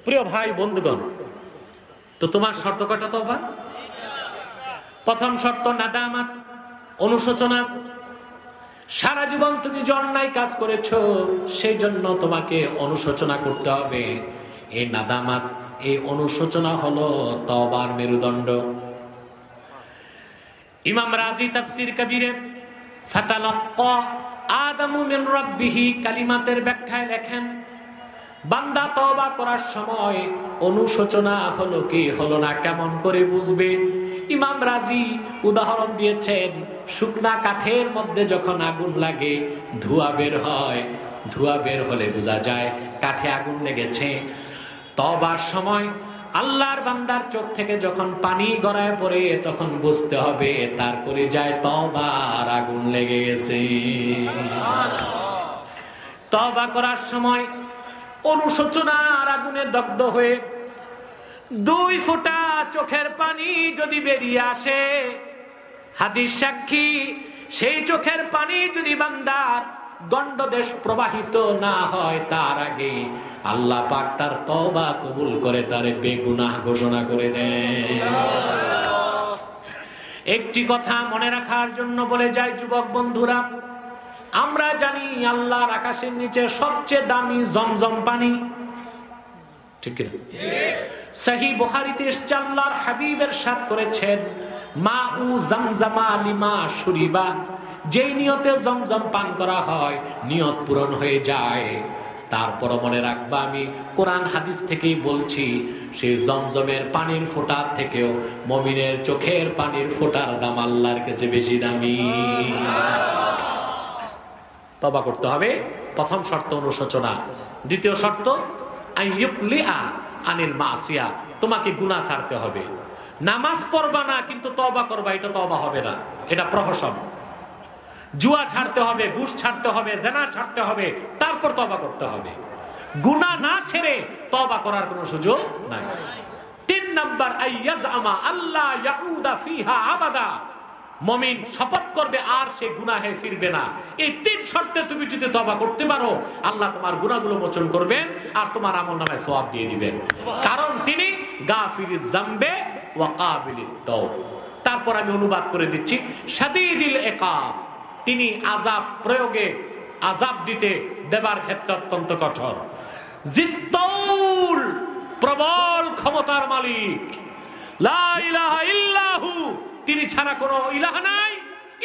প্রিয় ভাই বন্ধুগণ, তো তোমার শর্ত কয়টা তওবা? প্রথম শর্ত নাদামাত, অনুশোচনা। সারা জীবন তুমি যে অন্যায় কাজ করেছো, সেই জন্য তোমাকে অনুশোচনা করতে হবে। এই নাদামাত, এই অনুশোচনা হলো তওবার মেরুদণ্ড। ইমাম রাজি তাফসীর কবিরে ফাতালাক্কা আদামু মিন রাব্বিহি কালিমাতের ব্যাখ্যায় লেখেন, বান্দা তওবা করার সময় অনুশোচনা হলো কি হলো না কেমন করে বুঝবে? ইমাম রাজি উদাহরণ দিয়েছেন, শুকনা কাঠের মধ্যে যখন আগুন লাগে, ধোঁয়া বের হয়, ধোঁয়া বের হলে বোঝা যায় কাঠে আগুন লেগেছে। তওবার সময় আল্লাহর বান্দার চোখ থেকে যখন পানি গড়ায় পড়ে, তখন বুঝতে হবে তারপরে যায় তওবার আগুন লেগে গেছে। তওবা করার সময় অনুশোচনার আগুনে দগ্ধ হয়ে 2 ফোঁটা চোখের পানি যদি বেরিয়ে আসে, হাদিস সাক্ষী, সেই চোখের পানি যদি বান্দার গণ্ডদেশ প্রবাহিত না হয়, তার আগে আল্লাহ পাক তার তওবা কবুল করে তারে বেগুনাহ ঘোষণা করে দেন। একটি কথা মনে রাখার জন্য বলে যায় যুবক বন্ধুরা, আমরা জানি আল্লাহর আকাশের নিচে সবচেয়ে দামি জমজম পানি, ঠিক না? সহিহ বুখারীতে আল্লাহর হাবিব ইরশাদ করেছেন, মাউ জামজামা লিমা শুরিবা, যেই নিয়তে জমজম পান করা হয় নিয়ত পূরণ হয়ে যায়। তারপর মনে রাখবা, আমি কোরআন হাদিস থেকেই বলছি, সেই জমজমের পানির ফোঁটার থেকেও মুমিনের চোখের পানির ফোঁটার দাম আল্লাহর কাছে বেশি দামি। তওবা করতে হবে। প্রথম শর্ত অনুশোচনা। দ্বিতীয় শর্ত আইয়ুকলিআ আনিল মাসিয়া, তোমাকে গুনাহ ছাড়তে হবে। নামাজ পড়বা না কিন্তু তওবা করবা, এটা তওবা হবে না, এটা প্রহসন। জুয়া ছাড়তে হবে, ঘুষ ছাড়তে হবে, জিনা ছাড়তে হবে, তারপর তওবা করতে হবে। গুনাহ না ছেড়ে তওবা করার কোনো সুযোগ নাই। 3 নাম্বার, আইয়াজআমা আল্লাহ ইয়াউদা ফিহা আবাদা, মুমিন শপথ করবে আর সে গুনাহে ফিরবে না। এই 3 শর্তে তুমি যদি তওবা করতে পারো, আল্লাহ তোমার গুনাহগুলো মোচন করবেন আর তোমার আমলনামায় সওয়াব দিয়ে দিবেন, কারণ তিনি গাফিরিজ যামবে ওয়া কাবিলিত তাওব। তারপর আমি অনুবাদ করে দিচ্ছি, শাদীদুল ইকাব, তিনি আযাব প্রয়োগে, আযাব দিতে দেবার ক্ষেত্রে অত্যন্ত কঠোর। জিত্তাউল, প্রবল ক্ষমতার মালিক। লা ইলাহা ইল্লাহু, তিনি ছাড়া কোনো ইলাহ নাই।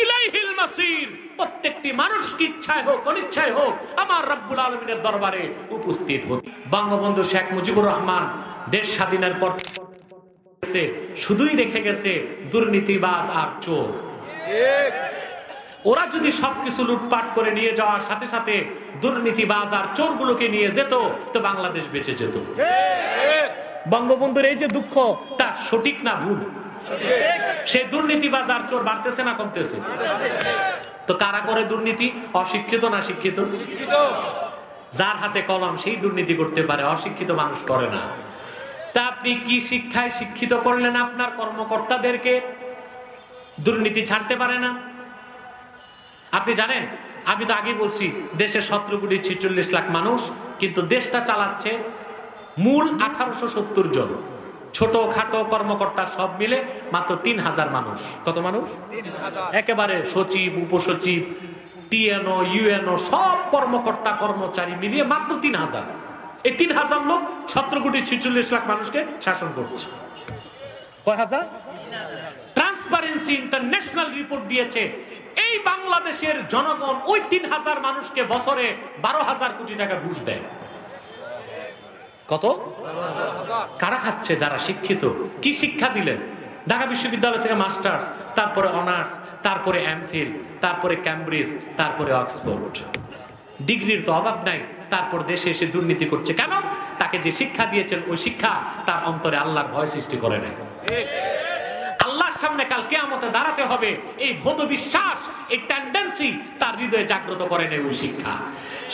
ইলাইহিল মাসির, প্রত্যেকটি মানুষ কি ইচ্ছায় হোক অনিচ্ছায় হোক আমার রব্বুল আলামিনের দরবারে উপস্থিত হতে। বঙ্গবন্ধু শেখ মুজিবুর রহমান দেশ স্বাধীনের পর শুধুই রেখে গেছে দুর্নীতিবাজ আর চোর। ওরা যদি সবকিছু লুটপাট করে নিয়ে যাওয়ার সাথে সাথে দুর্নীতিবাজ আর চোরগুলোকে নিয়ে যেত, তো বাংলাদেশ বেঁচে যেত। বঙ্গবন্ধুর এই যে দুঃখ, তা সঠিক না ভুল? সে দুর্নীতিবাজ আর চোর বাড়তেছে না কমতেছে? তো কারা করে দুর্নীতি? অশিক্ষিত না শিক্ষিত? যার হাতে কলম সেই দুর্নীতি করতে পারে, অশিক্ষিত মানুষ করে না। তা আপনি কি শিক্ষায় শিক্ষিত করলেন আপনার কর্মকর্তাদেরকে? দুর্নীতি ছাড়তে পারে না। আপনি জানেন, আমি তো আগে বলছি, দেশে 17,46,00,000 মানুষ, কিন্তু দেশটা চালাচ্ছে মূল 1870 জন। ছোট খাটো কর্মকর্তা সব মিলে মাত্র 3000 মানুষ। কত মানুষ? একেবারে সচিব, উপসচিব, টিএনও, ইউএনও সব কর্মকর্তা কর্মচারী মিলিয়ে মাত্র 3000। এই 3000 লোক 17,46,00,000 মানুষকে শাসন করছে। কয় হাজার? ট্রান্সপারেন্সি ইন্টারন্যাশনাল রিপোর্ট দিয়েছে, এই বাংলাদেশের জনগণ ওই 3000 মানুষকে বছরে 12,000 কোটি টাকা ঘুষ দেয়। কত? কারা খাচ্ছে? যারা শিক্ষিত। কি শিক্ষা দিলেন? ঢাকা বিশ্ববিদ্যালয় থেকে মাস্টার্স, তারপরে অনার্স, তারপরে এমফিল, তারপরে ক্যামব্রিজ, তারপরে অক্সফোর্ড। ডিগ্রির তো অভাব নাই, তারপর দেশে এসে দুর্নীতি করছে। কেন? তাকে যে শিক্ষা দিয়েছেন ওই শিক্ষা তার অন্তরে আল্লাহর ভয় সৃষ্টি করে নাই। আল্লাহর সামনে কাল কিয়ামতে দাঁড়াতে হবে, এই ভৌত বিশ্বাস, এই টেন্ডেন্সি তার হৃদয়ে জাগ্রত করে নেই ওই শিক্ষা।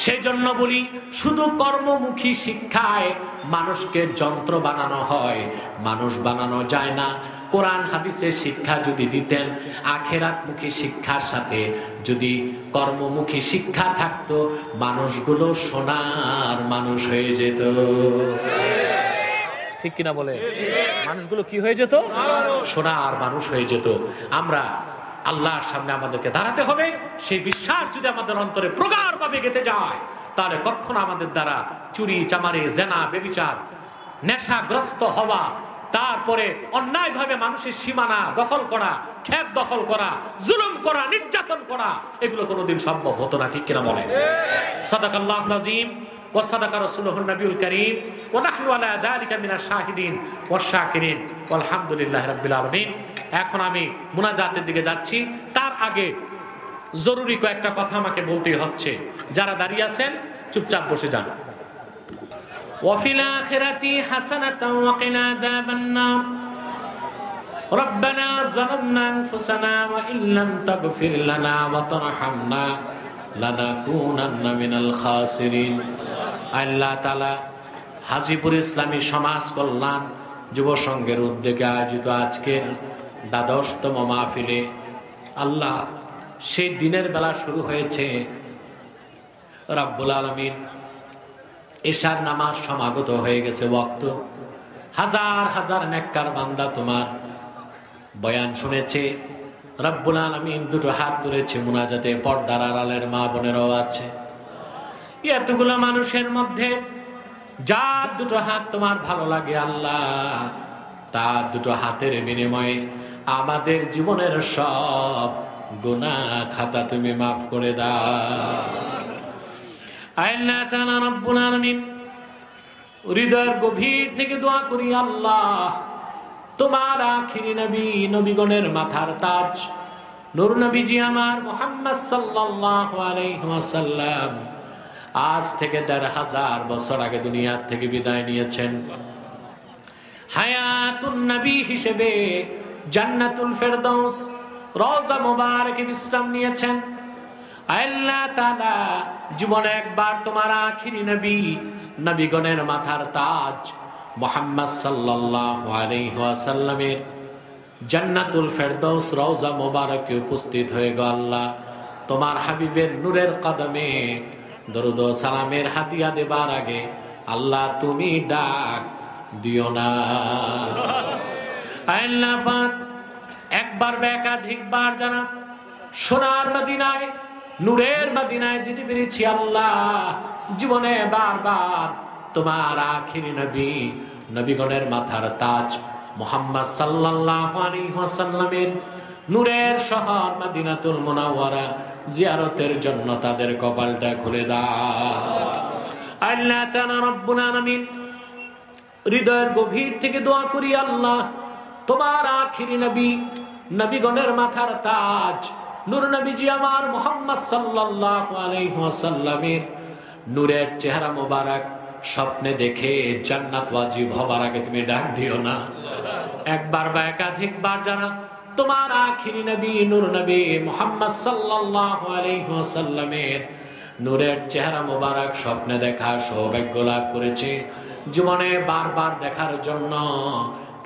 সেই জন্য বলি, শুধু কর্মমুখী শিক্ষায় মানুষকে যন্ত্র বানানো হয়, মানুষ বানানো যায় না। কোরআন হাদিসের শিক্ষা যদি দিতেন, আখিরাতমুখী শিক্ষার সাথে যদি কর্মমুখী শিক্ষা থাকতো, মানুষগুলো সোনার মানুষ হয়ে যেত। ঠিক কিনা বলে? মানুষগুলো কি হয়ে যেত? সোনার মানুষ হয়ে যেত। আমরা আল্লাহর সামনে আমাদেরকে দাঁড়াতে হবে, সেই বিশ্বাস যদি আমাদের অন্তরে প্রগাঢ়ভাবে গেঁথে যায়, তাহলে কখনো আমাদের দ্বারা চুরি, চামারি, জেনা, ব্যভিচার, নেশাগ্রস্ত হওয়া, তারপরে অন্যায়ভাবে মানুষের সীমানা দখল করা, ক্ষেত দখল করা, জুলুম করা, নির্যাতন করা, এগুলো কোনোদিন সম্ভব হতো না। ঠিক কিনা বলে? সাদাকাল্লাহুল আযীম ওয়া সাদাকা রাসূলুহুন নবিয়ুল কারীম ওয়া নাহনু আলা যালিকা মিনাশ শাহিদিন ওয়াশ শাকিরিন আলহামদুলিল্লাহি রাব্বিল আলামিন। এখন আমি মুনাজাতের দিকে যাচ্ছি। তার আগে জরুরি কয়েকটা কথা আমাকে বলতেই হচ্ছে। যারা দাঁড়িয়ে আছেন চুপচাপ বসে যান। وفي الآخرة حسنة وقنا عذاب النار ربنا ظلمنا أنفسنا وإن لم تغفر لنا وترحمنا لنكونن من الخاسرين। আল্লাহ তাআলা হাজীপুর ইসলামী সমাজ কল্যাণ যুব সংঘের উদ্যোগে আয়োজিত আজকের ১২তম মাহফিলে আল্লাহ সেই দিনের বেলা শুরু হয়েছে। রব্বুল আলামিন এশার নামাজ সমাগত হয়ে গেছে ওয়াক্ত। হাজার হাজার নেককার বান্দা তোমার বয়ান শুনেছে। রব্বুল আলামিন দুটো হাত তুলেছে মুনাজাতে। পর্দার আড়ালের মা বোনেরাও আছে। এতগুলো মানুষের মধ্যে যার দুটো হাত তোমার ভালো লাগে আল্লাহ, তার দুটো হাতের বিনিময়ে আমাদের জীবনের সব গুনাহ খাতা তুমি মাফ করে দাও। আল্লাহ তাআলা রব্বুল আলামিন হৃদয়ের গভীর থেকে দোয়া করি, আল্লাহ তোমার আখিরি নবী, নবীগণের মাথার তাজ নূর নবীজি আমার মুহাম্মদ সাল্লাল্লাহু আলাইহি ওয়াসাল্লাম আজ থেকে ১৫০০ বছর আগে দুনিয়ার থেকে বিদায় নিয়েছেন। হায়াতুন নবী হিসেবে জান্নাতুল ফেরদাউস রওজা মুবারকে বিশ্রাম নিয়েছেন। আল্লাহ তাআলা জীবনে একবার তোমার আখিরি নবী, নবীগণের মাথার তাজ মুহাম্মদ সাল্লাল্লাহু আলাইহি ওয়াসাল্লামের জান্নাতুল ফেরদাউস রওজা মুবারকে উপস্থিত হয়ে গো আল্লাহ, তোমার হাবিবের নূরের কদমে দরুদ ও সালামের হাদিয়া দেবার আগে আল্লাহ তুমি ডাক দিও না। আল্লাহ পাক একবার বা একাধিকবার জানা সোনার মদিনায়, নূরের মদিনায় যেতে পেরেছি আল্লাহ, জীবনে বারবার তোমার আখিরি নবী, নবীগণের মাথার তাজ মুহাম্মদ সাল্লাল্লাহু আলাইহি ওয়াসাল্লামের নূরের শহর মদিনাতুল মুনাওয়ারা জিয়ারতের জন্য তাদের কপালটা খুলে দাও। আল্লাহ তাআলা রব্বুল আলামিন হৃদয়ের গভীর থেকে দোয়া করি, আল্লাহ তোমার আখিরি নবী, নবীগণের মাথার তাজ নূর নবীজি আমার মুহাম্মদ সাল্লাল্লাহু আলাইহি ওয়াসাল্লামের নূরের চেহারা মোবারক স্বপ্নে দেখে জান্নাত ওয়াজিব হবার আগে তুমি ডাক দিও না। একবার বা একাধিকবার যারা তোমার আখিরি নবী নূর নবী মুহাম্মদ সাল্লাল্লাহু আলাইহি ওয়াসাল্লামের নূরের চেহারা মোবারক স্বপ্নে দেখার সৌভাগ্য লাভ করেছে, জীবনে বারবার দেখার জন্য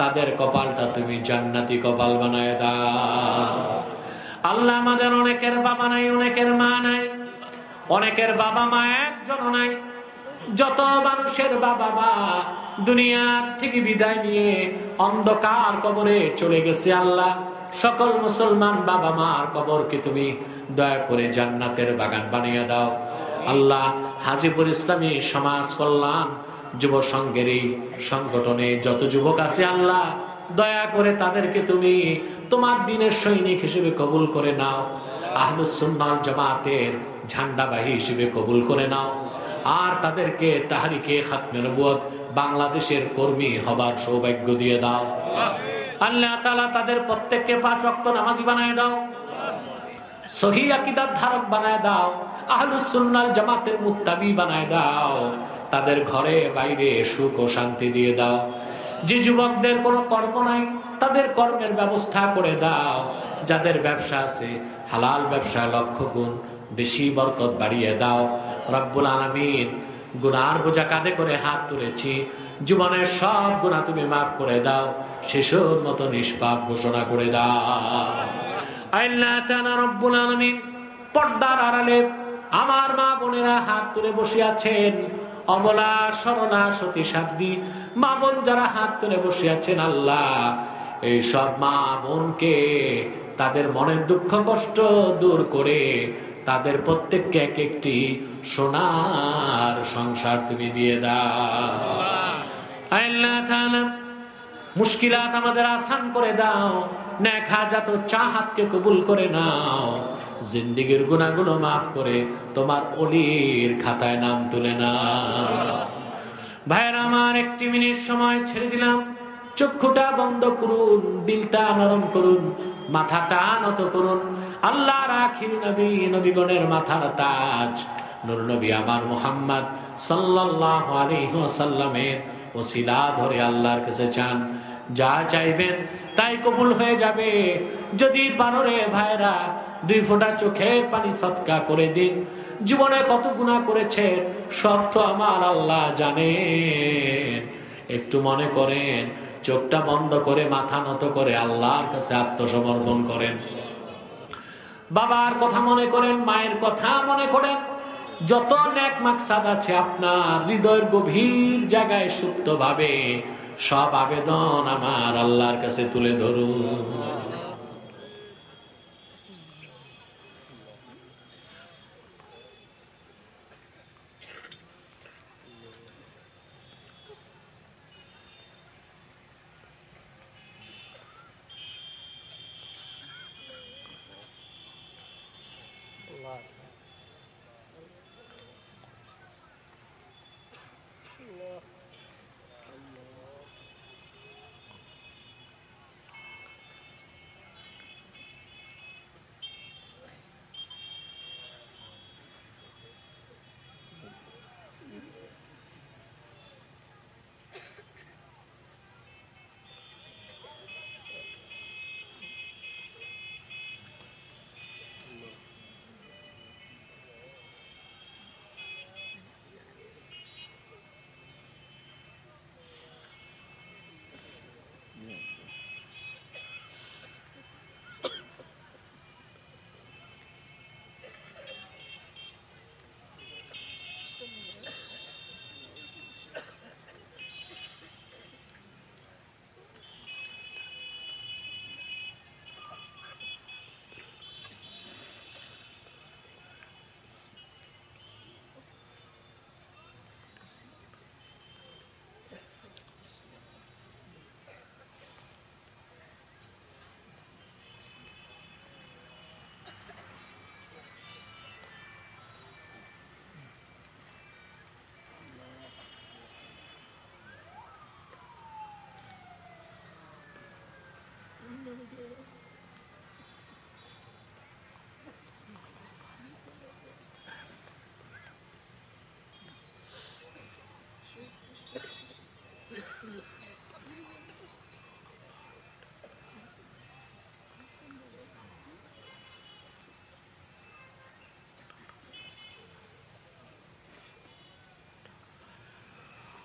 তাদের কপালটা তুমি জান্নাতি কপাল বানায় দাও। আল্লাহ আমাদের অনেকের বাবা নাই, অনেকের মা নাই, অনেকের বাবা মা একজনও নাই। যত মানুষের বাবা মা দুনিয়ার থেকে বিদায় নিয়ে অন্ধকার কবরে চলে গেছে আল্লাহ, সকল মুসলমান বাবা মার কবরকে তুমি দয়া করে জান্নাতের বাগান বানিয়ে দাও। আল্লাহ হাজীপুর ইসলামী সমাজ কল্যাণ যুব সংঘের এই সংগঠনে যত যুবক আছে আল্লাহ দয়া করে তাদেরকে তুমি তোমার দ্বীনের সৈনিক হিসেবে কবুল করে নাও, আহলুস সুন্নাহ ওয়াল জামাতের ঝান্ডাবাহী হিসেবে কবুল করে নাও, আর তাদেরকে তাহরিকে খাতমে নবুয়ত বাংলাদেশের কর্মী হবার সৌভাগ্য দিয়ে দাও। আল্লাহ তাআলা তাদের প্রত্যেককে 5 ওয়াক্ত নামাজি বানায় দাও, সহিহ আকীদার ধারক বানায় দাও, আহলুস সুন্নাহ জামাতের মুত্তাবি বানায় দাও। তাদের ঘরে বাইরে সুখ ও শান্তি দিয়ে দাও। যে যুবকদের কোনো কর্ম নাই তাদের কর্মের ব্যবস্থা করে দাও। যাদের ব্যবসা আছে হালাল ব্যবসা লক্ষ গুণ বেশি বরকত বাড়িয়ে দাও রব্বুল আলামিন। গুনার বোঝা কাঁধে করে হাত তুলেছি, জীবনের সব গুনাহ তুমি মাফ করে দাও, শিশুর মতো নিষ্পাপ ঘোষণা করে দাও। আল্লাহ তাআলা রব্বুল আলামিন, পর্দার আড়ালে আমার মা বোনেরা হাত তুলে বসে আছেন, অবলা শরণা সতী সাধ্বী মা বোন যারা হাত তুলে বসে আছেন, আল্লাহ এই সব মা বোনকে তাদের মনের দুঃখ কষ্ট দূর করে তাদের প্রত্যেককে এক একটি সোনার সংসার তুমি দিয়ে দাও। আল্লাহ তাআলা মুশকিলাত আমাদের আসান করে দাও, নেক হাজাত ও চাহাতকে কবুল করে নাও, জিন্দেগীর গুনাহগুলো মাফ করে তোমার ওলির খাতায় নাম তুলে নাও। ভাইরা আমার, 1 মিনিট সময় ছেড়ে দিলাম, চক্ষুটা বন্ধ করুন, দিলটা নরম করুন, মাথাটা নত করুন। আল্লাহর আখির নবী, নবীগণের মাথার তাজ নূর নবী আমার মুহাম্মদ সাল্লাল্লাহু আলাইহি ওয়াসাল্লামের ওসিলা ধরে আল্লাহর কাছে চান, যা চাইবেন তাই কবুল হয়ে যাবে। যদি পারো রে ভাইরা, 2 ফোঁটা চোখের পানি সদকা করে দিন। জীবনে কত গুনাহ করেছেন সব তো আমার আল্লাহ জানেন। একটু মনে করেন, চোখটা বন্ধ করে মাথা নত করে আল্লাহর কাছে আত্মসমর্পণ করেন। বাবার কথা মনে করেন, মায়ের কথা মনে করেন। যত নেক মাকসাদ আছে আপনার হৃদয়ের গভীর জায়গায় সুপ্ত ভাবে, সব আবেদন আমার আল্লাহর কাছে তুলে ধরুন।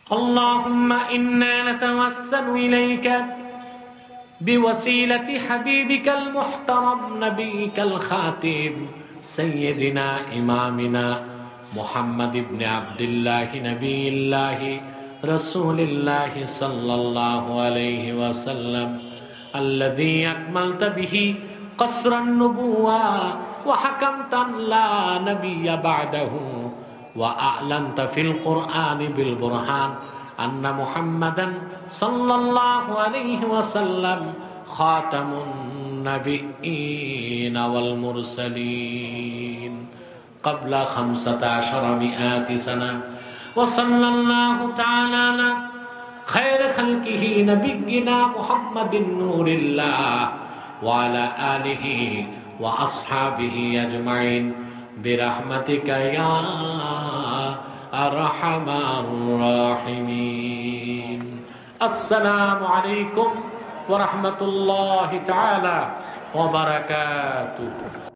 اللهم إنا نتوسل إليك بوسيلة حبيبك المحترم نبيك الخاتم سيدنا إمامنا محمد بن عبد الله نبي الله رسول الله صلى الله عليه وسلم الذي أكملت به قصر النبوة وحكمت لا نبي بعده وأعلنت في القرآن بالبرهان أن محمدا صلى الله عليه وسلم خاتم النبيين والمرسلين قبل 1500 سنة وصلى الله تعالى على خير خلقه نبينا محمد نور الله وعلى آله وأصحابه أجمعين برحمتك يا أرحم الراحمين السلام عليكم ورحمة الله تعالى وبركاته